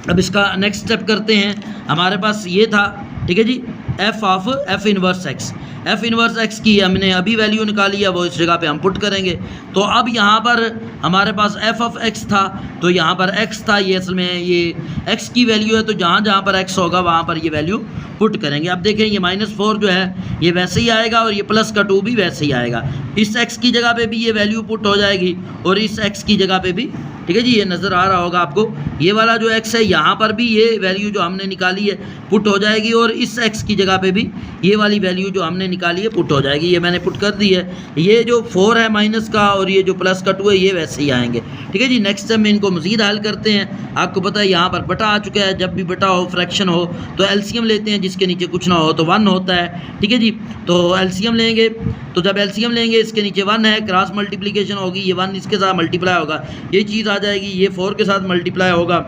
अब इसका नेक्स्ट स्टेप करते हैं। हमारे पास ये था, ठीक है जी, F of F inverse X. F inverse X की हमने अभी वैल्यू निकाली है, वो इस जगह पे हम पुट करेंगे। तो अब यहाँ पर हमारे पास एफ ऑफ एक्स था, तो यहाँ पर एक्स था, ये असल में ये एक्स की वैल्यू है, तो जहाँ जहाँ पर एक्स होगा वहाँ पर ये वैल्यू पुट करेंगे। अब देखें ये -4 जो है ये वैसे ही आएगा और ये प्लस का 2 भी वैसे ही आएगा। इस एक्स की जगह पे भी ये वैल्यू पुट हो जाएगी और इस एक्स की जगह पे भी, ठीक है जी। ये नज़र आ रहा होगा आपको, ये वाला जो एक्स है यहाँ पर भी ये वैल्यू जो हमने निकाली है पुट हो जाएगी और इस एक्स की जगह पे भी ये वाली वैल्यू जो हमने निकाली है पुट हो जाएगी। ये मैंने पुट कर दी है। ये जो 4 है माइनस का और ये जो प्लस का 2 है ये वैसे ही आएंगे, ठीक है जी। नेक्स्ट टाइम में इनको मज़ीद हल करते हैं। आपको पता है यहाँ पर बटा आ चुका है, जब भी बटा हो फ्रैक्शन हो तो एलसीएम लेते हैं, जिसके नीचे कुछ ना हो तो 1 होता है, ठीक है जी। तो एलसीएम लेंगे, तो जब एलसीएम लेंगे इसके नीचे 1 है, क्रॉस मल्टीप्लिकेशन होगी, ये 1 इसके साथ मल्टीप्लाई होगा, ये चीज़ आ जाएगी, ये 4 के साथ मल्टीप्लाई होगा।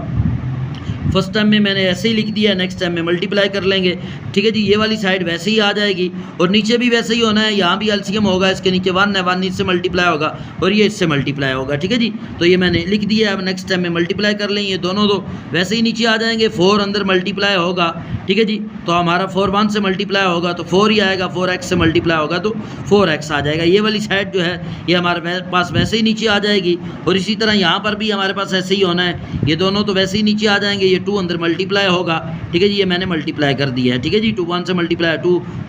फर्स्ट टाइम में मैंने ऐसे ही लिख दिया, नेक्स्ट टाइम में मल्टीप्लाई कर लेंगे, ठीक है जी। ये वाली साइड वैसे ही आ जाएगी और नीचे भी वैसे ही होना है, यहाँ भी एलसीएम होगा, इसके नीचे 1 है, 1 इससे मल्टीप्लाई होगा और ये इससे मल्टीप्लाई होगा, ठीक है जी। तो ये मैंने लिख दिया है। अब नेक्स्ट टाइम में मल्टीप्लाई कर लेंगे, ये दोनों दो वैसे ही नीचे आ जाएंगे, 4 अंदर मल्टीप्लाई होगा, ठीक है जी। तो हमारा 4 1 से मल्टीप्लाई होगा तो 4 ही आएगा, 4x से मल्टीप्लाई होगा तो 4x आ जाएगा। ये वाली साइड जो है ये हमारे पास वैसे ही नीचे आ जाएगी और इसी तरह यहाँ पर भी हमारे पास ऐसे ही होना है, ये दोनों तो वैसे ही नीचे आ जाएंगे, ये 2 अंदर मल्टीप्लाई होगा, ठीक है जी। ये मैंने मल्टीप्लाई कर दिया है, ठीक है जी। 2 1 से मल्टीप्लाई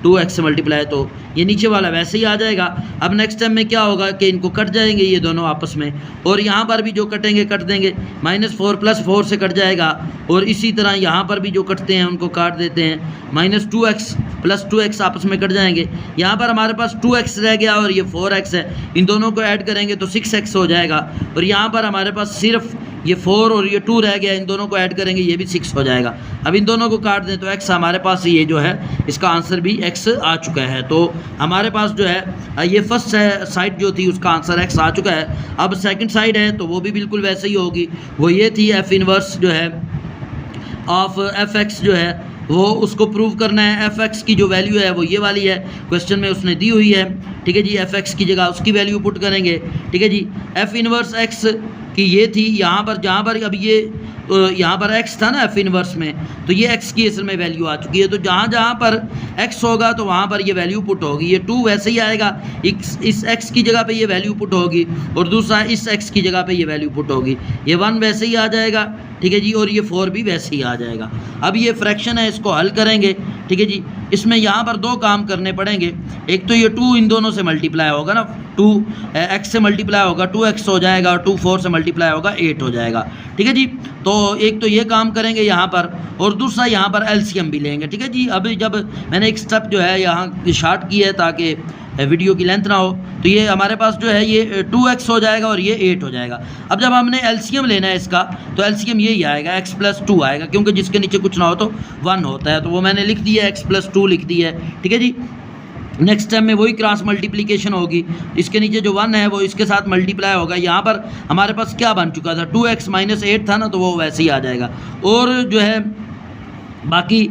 2x से मल्टीप्लाई, तो ये नीचे वाला वैसे ही आ जाएगा। अब नेक्स्ट टाइम में क्या होगा कि इनको कट जाएंगे ये दोनों आपस में, और यहाँ पर भी जो कटेंगे कट देंगे, -4 + 4 से कट जाएगा और इसी तरह यहाँ पर भी जो कटते हैं उनको काट देते हैं, -2x + 2x आपस में कट जाएंगे। यहाँ पर हमारे पास 2x रह गया और ये 4x है, इन दोनों को ऐड करेंगे तो 6x हो जाएगा और यहाँ पर हमारे पास सिर्फ ये 4 और ये 2 रह गया, इन दोनों को ऐड करेंगे ये भी 6 हो जाएगा। अब इन दोनों को काट दें तो x हमारे पास ये जो है इसका आंसर भी x आ चुका है। तो हमारे पास जो है ये फर्स्ट साइड जो थी उसका आंसर x आ चुका है। अब सेकंड साइड है तो वो भी बिल्कुल वैसे ही होगी, वो ये थी f इनवर्स जो है ऑफ fx जो है वो उसको प्रूव करना है। fx की जो वैल्यू है वो ये वाली है, क्वेश्चन में उसने दी हुई है, ठीक है जी। fx की जगह उसकी वैल्यू पुट करेंगे, ठीक है जी। f इनवर्स x कि ये थी यहाँ पर, जहाँ पर अब ये यहाँ पर x था ना f इनवर्स में, तो ये x की असल में वैल्यू आ चुकी है। तो जहाँ जहाँ पर x होगा तो वहाँ पर ये वैल्यू पुट होगी। ये 2 वैसे ही आएगा, इस x की जगह पे ये वैल्यू पुट होगी और दूसरा इस x की जगह पे ये वैल्यू पुट होगी। ये 1 वैसे ही आ जाएगा, ठीक है जी, और ये 4 भी वैसे ही आ जाएगा। अब ये फ्रैक्शन है, इसको हल करेंगे, ठीक है जी। इसमें यहाँ पर 2 काम करने पड़ेंगे। एक तो ये 2 इन दोनों से मल्टीप्लाई होगा ना, 2 x से मल्टीप्लाई होगा 2x हो जाएगा और 2 4 से मल्टीप्लाई होगा 8 हो जाएगा, ठीक है जी। तो एक तो ये काम करेंगे यहाँ पर और दूसरा यहाँ पर एलसीएम भी लेंगे, ठीक है जी। अब जब मैंने एक स्टेप जो है यहाँ शार्ट की है ताकि वीडियो की लेंथ ना हो, तो ये हमारे पास जो है ये 2x हो जाएगा और ये 8 हो जाएगा। अब जब हमने एलसीएम लेना है इसका तो एलसीएम यही आएगा, x + 2 आएगा, क्योंकि जिसके नीचे कुछ ना हो तो 1 होता है। तो वो मैंने लिख दिया, x + 2 लिख दी है, ठीक है जी। नेक्स्ट टाइम में वही क्रॉस मल्टीप्लिकेशन होगी, इसके नीचे जो 1 है वो इसके साथ मल्टीप्लाई होगा। यहाँ पर हमारे पास क्या बन चुका था, 2x - 8 था ना, तो वो वैसे ही आ जाएगा। और जो है बाकी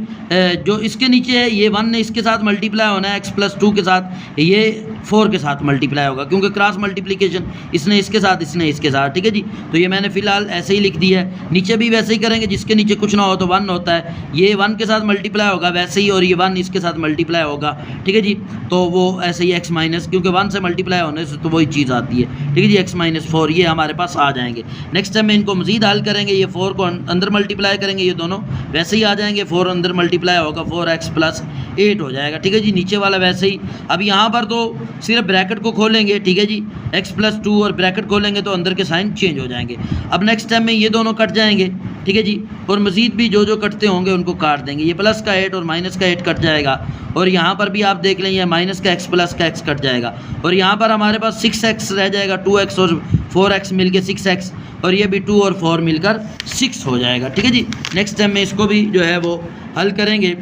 जो इसके नीचे है ये 1 ने इसके साथ मल्टीप्लाई होना है, x + 2 के साथ, ये 4 के साथ मल्टीप्लाई होगा, क्योंकि क्रॉस मल्टीप्लिकेशन इसने इसके साथ इसने इसके साथ, ठीक है जी। तो ये मैंने फ़िलहाल ऐसे ही लिख दिया है। नीचे भी वैसे ही करेंगे, जिसके नीचे कुछ ना हो तो 1 होता है, ये 1 के साथ मल्टीप्लाई होगा वैसे ही और ये 1 इसके साथ मल्टीप्लाई होगा, ठीक है जी। तो वो ऐसे ही x माइनस, क्योंकि 1 से मल्टीप्लाई होने से तो वही चीज़ आती है, ठीक है जी। x - 4 ये हमारे पास आ जाएंगे। नेक्स्ट टाइम में इनको मज़ीद हल करेंगे, ये 4 को अंदर मल्टीप्लाई करेंगे, ये दोनों वैसे ही आ जाएंगे, 4 अंदर मल्टीप्लाई होगा 4x + 8 हो जाएगा, ठीक है जी। नीचे वाला वैसे ही। अब यहाँ पर तो सिर्फ ब्रैकेट को खोलेंगे, ठीक है जी, x+2 और ब्रैकेट खोलेंगे तो अंदर के साइन चेंज हो जाएंगे। अब नेक्स्ट टाइम में ये दोनों कट जाएंगे, ठीक है जी, और मज़ीद भी जो जो कटते होंगे उनको काट देंगे। ये प्लस का 8 और माइनस का 8 कट जाएगा, और यहाँ पर भी आप देख लें ये माइनस का x प्लस का x कट जाएगा, और यहाँ पर हमारे पास 6x रह जाएगा, 2x और 4x मिलके 6x, और ये भी 2 और 4 मिलकर 6 हो जाएगा, ठीक है जी। नेक्स्ट टाइम में इसको भी जो है वो हल करेंगे,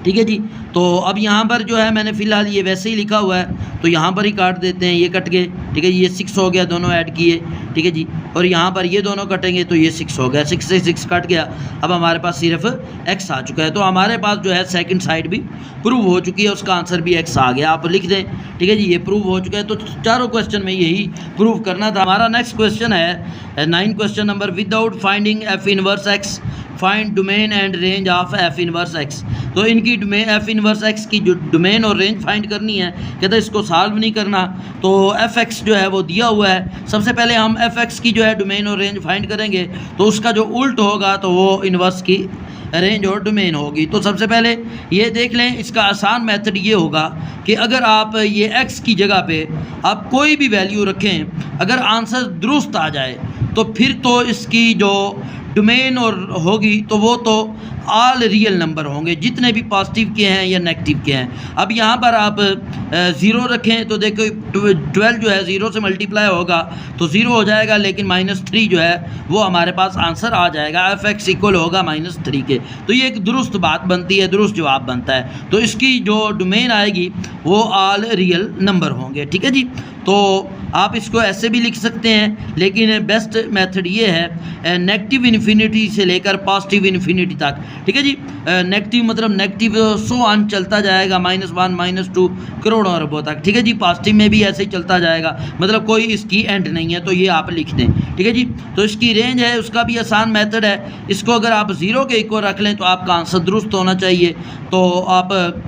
ठीक है जी। तो अब यहाँ पर जो है मैंने फ़िलहाल ये वैसे ही लिखा हुआ है तो यहाँ पर ही काट देते हैं, ये कट गए, ठीक है, ये 6 हो गया, दोनों ऐड किए, ठीक है जी, और यहाँ पर ये दोनों कटेंगे तो ये 6 हो गया, 6 से 6 कट गया। अब हमारे पास सिर्फ x आ चुका है, तो हमारे पास जो है सेकंड साइड भी प्रूव हो चुकी है, उसका आंसर भी x आ गया, आप लिख दें, ठीक है जी, ये प्रूव हो चुका है। तो चारों क्वेश्चन में यही प्रूव करना था। हमारा नेक्स्ट क्वेश्चन है 9 question number, without finding f inverse x find domain and range of f inverse x। तो इनकी f इनवर्स x की जो डोमेन और रेंज फाइंड करनी है, कहते हैं इसको सॉल्व नहीं करना, तो fx जो है वो दिया हुआ है। सबसे पहले हम fx की जो है डोमेन और रेंज फाइंड करेंगे, तो उसका जो उल्ट होगा तो वो इनवर्स की रेंज और डोमेन होगी। तो सबसे पहले ये देख लें, इसका आसान मेथड ये होगा कि अगर आप ये x की जगह पे आप कोई भी वैल्यू रखें, अगर आंसर दुरुस्त आ जाए तो फिर तो इसकी जो डोमेन और होगी तो वो तो ऑल रियल नंबर होंगे, जितने भी पॉजिटिव के हैं या नेगेटिव के हैं। अब यहाँ पर आप 0 रखें तो देखो 12 जो है 0 से मल्टीप्लाई होगा तो 0 हो जाएगा, लेकिन -3 जो है वो हमारे पास आंसर आ जाएगा, fx इक्वल होगा -3 के। तो ये एक दुरुस्त बात बनती है, दुरुस्त जवाब बनता है। तो इसकी जो डोमेन आएगी वो ऑल रियल नंबर होंगे, ठीक है जी। तो आप इसको ऐसे भी लिख सकते हैं, लेकिन बेस्ट मेथड ये है नेगेटिव इन्फिनिटी से लेकर पॉजिटिव इन्फिनिटी तक, ठीक है जी। नेगेटिव मतलब नेगेटिव 100 अंक चलता जाएगा, -1 -2 करोड़ों अरबों तक, ठीक है जी। पॉजिटिव में भी ऐसे ही चलता जाएगा, मतलब कोई इसकी एंड नहीं है, तो ये आप लिख दें, ठीक है जी। तो इसकी रेंज है, उसका भी आसान मेथड है। इसको अगर आप 0 के इक्वल रख लें तो आपका आंसर दुरुस्त होना चाहिए। तो आप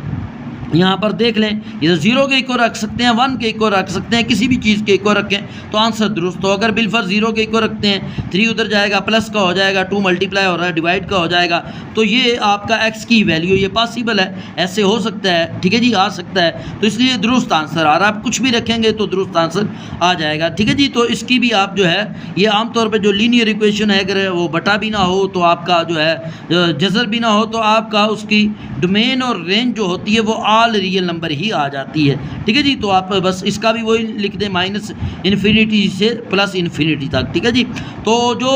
यहाँ पर देख लें, ये 0 के इक्वल रख सकते हैं, 1 के इक्वल रख सकते हैं, किसी भी चीज़ के इक्वल रखें तो आंसर दुरुस्त हो। अगर बिलफर 0 के इक्वल रखते हैं, 3 उधर जाएगा, प्लस का हो जाएगा, 2 मल्टीप्लाई हो रहा है, डिवाइड का हो जाएगा, तो ये आपका x की वैल्यू, ये पॉसिबल है, ऐसे हो सकता है, ठीक है जी, आ सकता है। तो इसलिए दुरुस्त आंसर आ रहा है, आप कुछ भी रखेंगे तो दुरुस्त आंसर आ जाएगा, ठीक है जी। तो इसकी भी आप जो है, ये आमतौर पर जो लीनियर इक्वेशन है, अगर वो बटा भी ना हो तो आपका जो है जज़र भी ना हो, तो आपका उसकी डोमेन और रेंज जो होती है वो ऑल रियल नंबर ही आ जाती है, ठीक है जी। तो आप बस इसका भी वही लिख दें, -इन्फिनिटी से +इन्फिनिटी तक, ठीक है जी। तो जो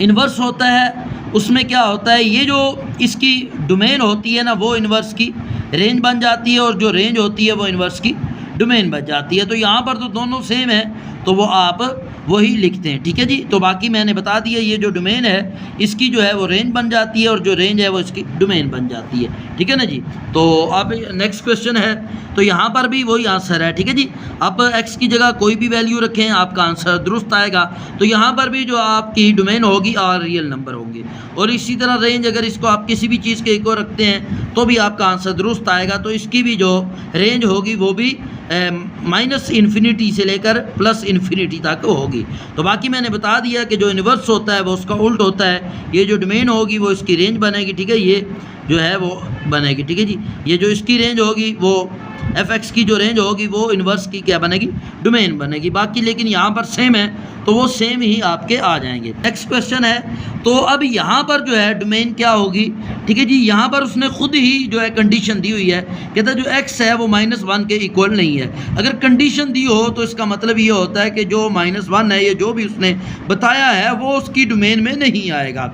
इन्वर्स होता है उसमें क्या होता है, ये जो इसकी डोमेन होती है ना वो इन्वर्स की रेंज बन जाती है, और जो रेंज होती है वो इन्वर्स की डोमेन बन जाती है। तो यहाँ पर तो दोनों सेम है, तो वो आप वही लिखते हैं, ठीक है जी। तो बाकी मैंने बता दिया, ये जो डोमेन है इसकी जो है वो रेंज बन जाती है, और जो रेंज है वो इसकी डोमेन बन जाती है, ठीक है ना जी। तो अब नेक्स्ट क्वेश्चन है, तो यहाँ पर भी वही आंसर है, ठीक है जी। आप x की जगह कोई भी वैल्यू रखें, आपका आंसर दुरुस्त आएगा। तो यहाँ पर भी जो आपकी डोमेन होगी और रियल नंबर होंगे, और इसी तरह रेंज अगर इसको आप किसी भी चीज़ के इक्वल रखते हैं तो भी आपका आंसर दुरुस्त आएगा। तो इसकी भी जो रेंज होगी वो भी -इन्फिनिटी से लेकर +इन्फिनिटी तक होगी। तो बाकी मैंने बता दिया कि जो इन्वर्स होता है वो उसका उल्ट होता है, ये जो डोमेन होगी वो इसकी रेंज बनेगी, ठीक है, ये जो है वो बनेगी, ठीक है जी। ये जो इसकी रेंज होगी वो fx की जो रेंज होगी वो इन्वर्स की क्या बनेगी, डोमेन बनेगी। बाकी लेकिन यहाँ पर सेम है तो वो सेम ही आपके आ जाएंगे। नेक्स्ट क्वेश्चन है, तो अब यहाँ पर जो है डोमेन क्या होगी, ठीक है जी। यहाँ पर उसने खुद ही जो है कंडीशन दी हुई है, कहता है जो x है वो -1 के इक्वल नहीं है। अगर कंडीशन दी हो तो इसका मतलब ये होता है कि जो -1 है, ये जो भी उसने बताया है वो उसकी डोमेन में नहीं आएगा।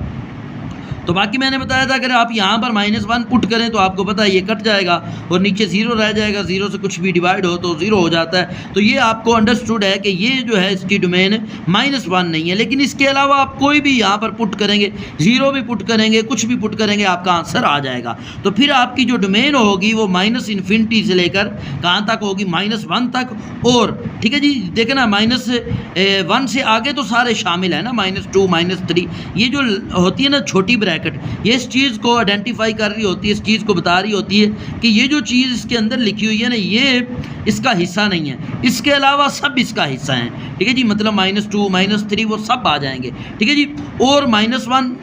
तो बाकी मैंने बताया था अगर आप यहाँ पर -1 पुट करें तो आपको पता है ये कट जाएगा और नीचे 0 रह जाएगा, 0 से कुछ भी डिवाइड हो तो 0 हो जाता है। तो ये आपको अंडरस्टूड है कि ये जो है इसकी डोमेन -1 नहीं है। लेकिन इसके अलावा आप कोई भी यहाँ पर पुट करेंगे, 0 भी पुट करेंगे, कुछ भी पुट करेंगे, आपका आंसर आ जाएगा। तो फिर आपकी जो डोमेन होगी वो -इन्फिनिटी से लेकर कहाँ तक होगी, -1 तक। और ठीक है जी, देखें ना -1 से आगे तो सारे शामिल है ना, -2 -3, ये जो होती है ना छोटी ब्रैकेट, ये इस चीज़ को आइडेंटिफाई कर रही होती है, इस चीज़ को बता रही होती है कि ये जो चीज़ इसके अंदर लिखी हुई है ना, ये इसका हिस्सा नहीं है, इसके अलावा सब इसका हिस्सा है। ठीक है जी, मतलब -2 -3 वो सब आ जाएंगे। ठीक है जी, और -1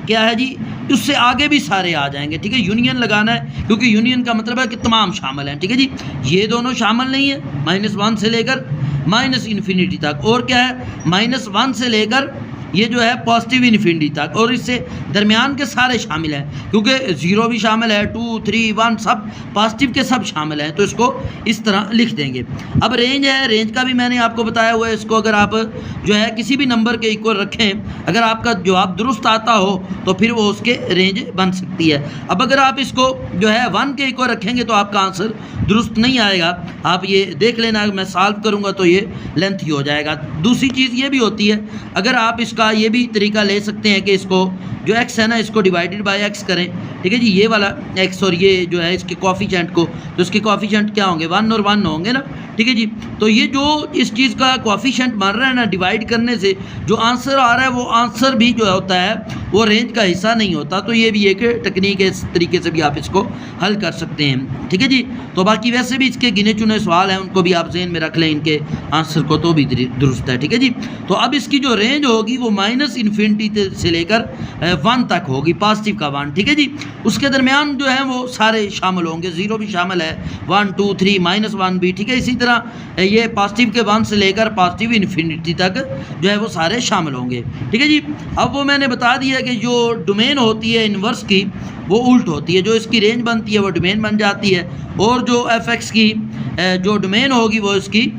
क्या है जी, उससे आगे भी सारे आ जाएंगे, ठीक है। यूनियन लगाना है, क्योंकि यूनियन का मतलब है कि तमाम शामिल हैं, ठीक है जी। ये दोनों शामिल नहीं है, -1 से लेकर -इन्फिनिटी तक, और क्या है, -1 से लेकर ये जो है पॉजिटिव इन्फिनिटी तक, और इससे दरमियान के सारे शामिल हैं, क्योंकि 0 भी शामिल है, 2, 3, 1 सब पॉजिटिव के सब शामिल हैं, तो इसको इस तरह लिख देंगे। अब रेंज है, रेंज का भी मैंने आपको बताया हुआ है। इसको अगर आप जो है किसी भी नंबर के इक्वल रखें, अगर आपका जवाब दुरुस्त आता हो तो फिर वो उसके रेंज बन सकती है। अब अगर आप इसको जो है 1 के इक्वल रखेंगे तो आपका आंसर दुरुस्त नहीं आएगा। आप ये देख लेना, मैं सॉल्व करूँगा तो ये लेंथी हो जाएगा। दूसरी चीज़ ये भी होती है, अगर आप इसका ये भी तरीका ले सकते हैं कि इसको जो x है ना, इसको डिवाइडेड बाय x करें, ठीक है जी। ये वाला x और ये जो है इसके कोफिशिएंट को, तो इसके कोफिशिएंट क्या होंगे, 1 और 1 होंगे ना, ठीक है जी। तो ये जो इस चीज़ का कोफिशिएंट बन रहा है ना, डिवाइड करने से जो आंसर आ रहा है वो आंसर भी जो होता है वो रेंज का हिस्सा नहीं होता। तो ये भी एक टेक्निक है, इस तरीके से भी आप इसको हल कर सकते हैं, ठीक है जी। तो बाकी वैसे भी इसके गिने चुने सवाल हैं, उनको भी आप ज़हन में रख लें इनके आंसर को, तो भी दुरुस्त है, ठीक है जी। तो अब इसकी जो रेंज होगी वो -इन्फिनिटी से लेकर 1 तक होगी, पॉजिटिव का 1, ठीक है जी। उसके दरमियान जो है वो सारे शामिल होंगे, 0 भी शामिल है, 1, 2, 3, -1 भी, ठीक है। इसी तरह ये पॉजिटिव के 1 से लेकर पॉजिटिव इन्फिनिटी तक जो है वो सारे शामिल होंगे, ठीक है जी। अब वो मैंने बता दिया कि जो डोमेन होती है इन्वर्स की वो उल्ट होती है, जो इसकी रेंज बनती है वो डोमेन बन जाती है, और जो f(x) की जो डोमेन होगी वो इसकी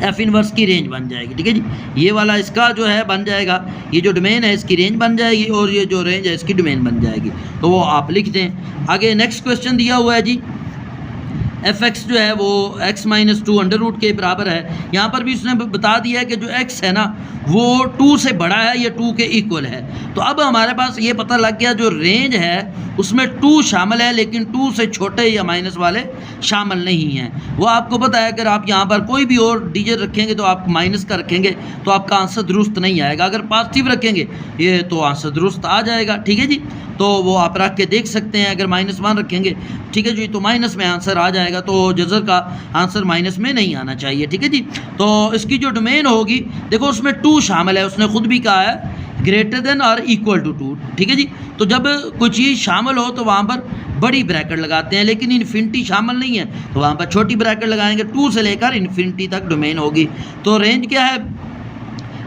f इनवर्स की रेंज बन जाएगी, ठीक है जी। ये वाला इसका जो है बन जाएगा, ये जो डोमेन है इसकी रेंज बन जाएगी, और ये जो रेंज है इसकी डोमेन बन जाएगी। तो वो आप लिख दें। आगे नेक्स्ट क्वेश्चन दिया हुआ है जी, f(x) जो है वो x - 2 अंडर रूट के बराबर है। यहाँ पर भी उसने बता दिया है कि जो x है ना वो 2 से बड़ा है या 2 के इक्वल है। तो अब हमारे पास ये पता लग गया जो रेंज है उसमें 2 शामिल है, लेकिन 2 से छोटे या माइनस वाले शामिल नहीं हैं। वो आपको पता है, अगर आप यहाँ पर कोई भी और डिजिट रखेंगे तो आप माइनस का रखेंगे तो आपका आंसर दुरुस्त नहीं आएगा। अगर पॉजिटिव रखेंगे ये तो आंसर दुरुस्त आ जाएगा, ठीक है जी। तो वो आप रख के देख सकते हैं। अगर -1 रखेंगे, ठीक है जी, तो माइनस में आंसर आ जाएगा। तो जज़र का आंसर माइनस में नहीं आना चाहिए, ठीक है जी। तो इसकी जो डोमेन होगी, देखो उसमें 2 शामिल है, उसने खुद भी कहा है ग्रेटर देन और इक्वल टू 2, ठीक है जी। तो जब कोई चीज़ शामिल हो तो वहाँ पर बड़ी ब्रैकेट लगाते हैं, लेकिन इन्फिनिटी शामिल नहीं है तो वहाँ पर छोटी ब्रैकेट लगाएंगे। 2 से लेकर इन्फिनिटी तक डोमेन होगी। तो रेंज क्या है,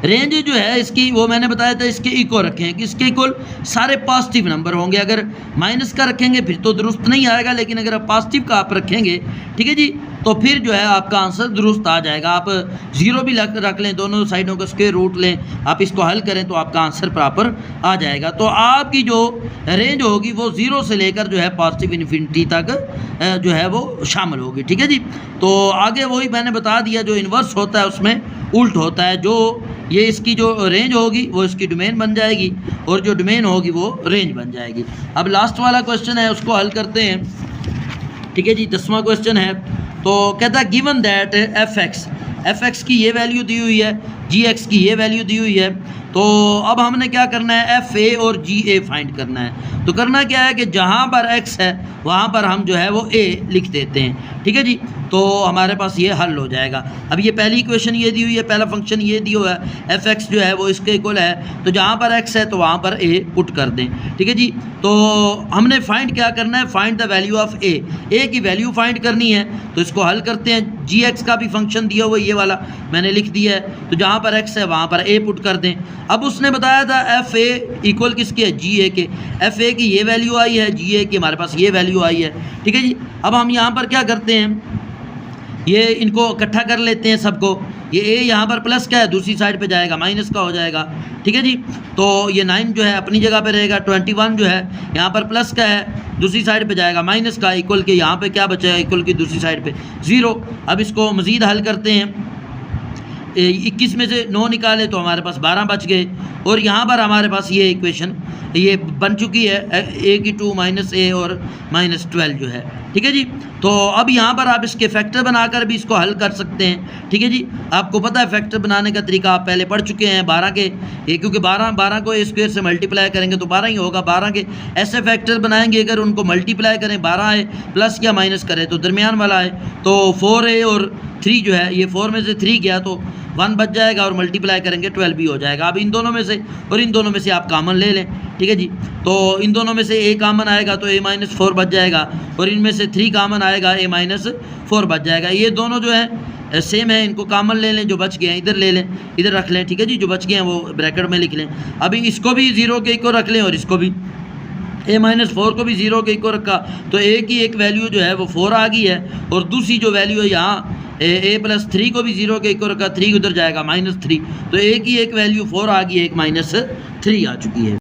रेंज जो है इसकी वो मैंने बताया था, इसके इक्वल रखें कि इसके इक्वल सारे पॉजिटिव नंबर होंगे। अगर माइनस का रखेंगे फिर तो दुरुस्त नहीं आएगा, लेकिन अगर आप पॉजिटिव का आप रखेंगे, ठीक है जी, तो फिर जो है आपका आंसर दुरुस्त आ जाएगा। आप 0 भी रख लें, दोनों साइडों का स्क्वायर रूट लें, आप इसको हल करें तो आपका आंसर प्रॉपर आ जाएगा। तो आपकी जो रेंज होगी वो 0 से लेकर जो है पॉजिटिव इन्फिनिटी तक जो है वो शामिल होगी, ठीक है जी। तो आगे वही मैंने बता दिया, जो इन्वर्स होता है उसमें उल्ट होता है। जो ये इसकी जो रेंज होगी वो इसकी डोमेन बन जाएगी, और जो डोमेन होगी वो रेंज बन जाएगी। अब लास्ट वाला क्वेश्चन है, उसको हल करते हैं, ठीक है जी। 10वां क्वेश्चन है। तो कहता है गिवन दैट f(x) की ये वैल्यू दी हुई है, g(x) की ये वैल्यू दी हुई है। तो अब हमने क्या करना है, fa और ga फाइंड करना है। तो करना क्या है कि जहाँ पर x है वहाँ पर हम जो है वो a लिख देते हैं, ठीक है जी। तो हमारे पास ये हल हो जाएगा। अब ये पहली इक्वेशन ये दी हुई है, पहला फंक्शन ये दिया हुआ है, f(x) जो है वो इसके इक्वल है। तो जहाँ पर x है तो वहाँ पर a पुट कर दें, ठीक है जी। तो हमने फाइंड क्या करना है, find the value of a की वैल्यू फाइंड करनी है। तो इसको हल करते हैं। g(x) का भी फंक्शन दिया हुआ ये वाला मैंने लिख दिया है। तो जहाँ पर x है वहाँ पर a पुट कर दें। अब उसने बताया था fa इक्वल किसके है, ga के। fa की ये वैल्यू आई है, ga की हमारे पास ये वैल्यू आई है, ठीक है जी। अब हम यहाँ पर क्या करते हैं, ये इनको इकट्ठा कर लेते हैं सबको। ये a यहाँ पर प्लस का है, दूसरी साइड पे जाएगा माइनस का हो जाएगा, ठीक है जी। तो ये 9 जो है अपनी जगह पे रहेगा, 21 जो है यहाँ पर प्लस का है, दूसरी साइड पे जाएगा माइनस का, इक्वल के यहाँ पे क्या बचेगा, इक्वल की दूसरी साइड पे 0। अब इसको मज़ीद हल करते हैं। 21 में से 9 निकाले तो हमारे पास 12 बच गए, और यहाँ पर हमारे पास ये इक्वेशन ये बन चुकी है, a की 2 -a और -12 जो है, ठीक है जी। तो अब यहाँ पर आप इसके फैक्टर बनाकर भी इसको हल कर सकते हैं, ठीक है जी। आपको पता है फैक्टर बनाने का तरीका आप पहले पढ़ चुके हैं 12 के, ये क्योंकि 12 को स्क्वायर से मल्टीप्लाई करेंगे तो 12 ही होगा। 12 के ऐसे फैक्टर बनाएंगे, अगर उनको मल्टीप्लाई करें 12 आए, प्लस या माइनस करें तो दरमियान वाला है। तो 4a और 3 जो है, ये 4 में से 3 गया तो 1 बच जाएगा और मल्टीप्लाई करेंगे 12 भी हो जाएगा। अब इन दोनों में से और इन दोनों में से आप कॉमन ले लें, ठीक है जी। तो इन दोनों में से a कॉमन आएगा तो a-4 बच जाएगा और इनमें से 3 कॉमन आएगा a-4 बच जाएगा। ये दोनों जो है सेम है, इनको कॉमन ले लें, जो बच गए हैं इधर ले लें, इधर रख लें, ठीक है जी। जो बच गए हैं वो ब्रैकेट में लिख लें। अभी इसको भी 0 के इक्वल रख लें और इसको भी a-4 को भी 0 के इक्वल रखा तो a की एक वैल्यू जो है वो 4 आ गई है और दूसरी जो वैल्यू है यहाँ a+3 को भी 0 के इक्वल रखा, 3 उधर जाएगा -3, तो a की एक वैल्यू 4 आ गई है, एक -3 आ चुकी है।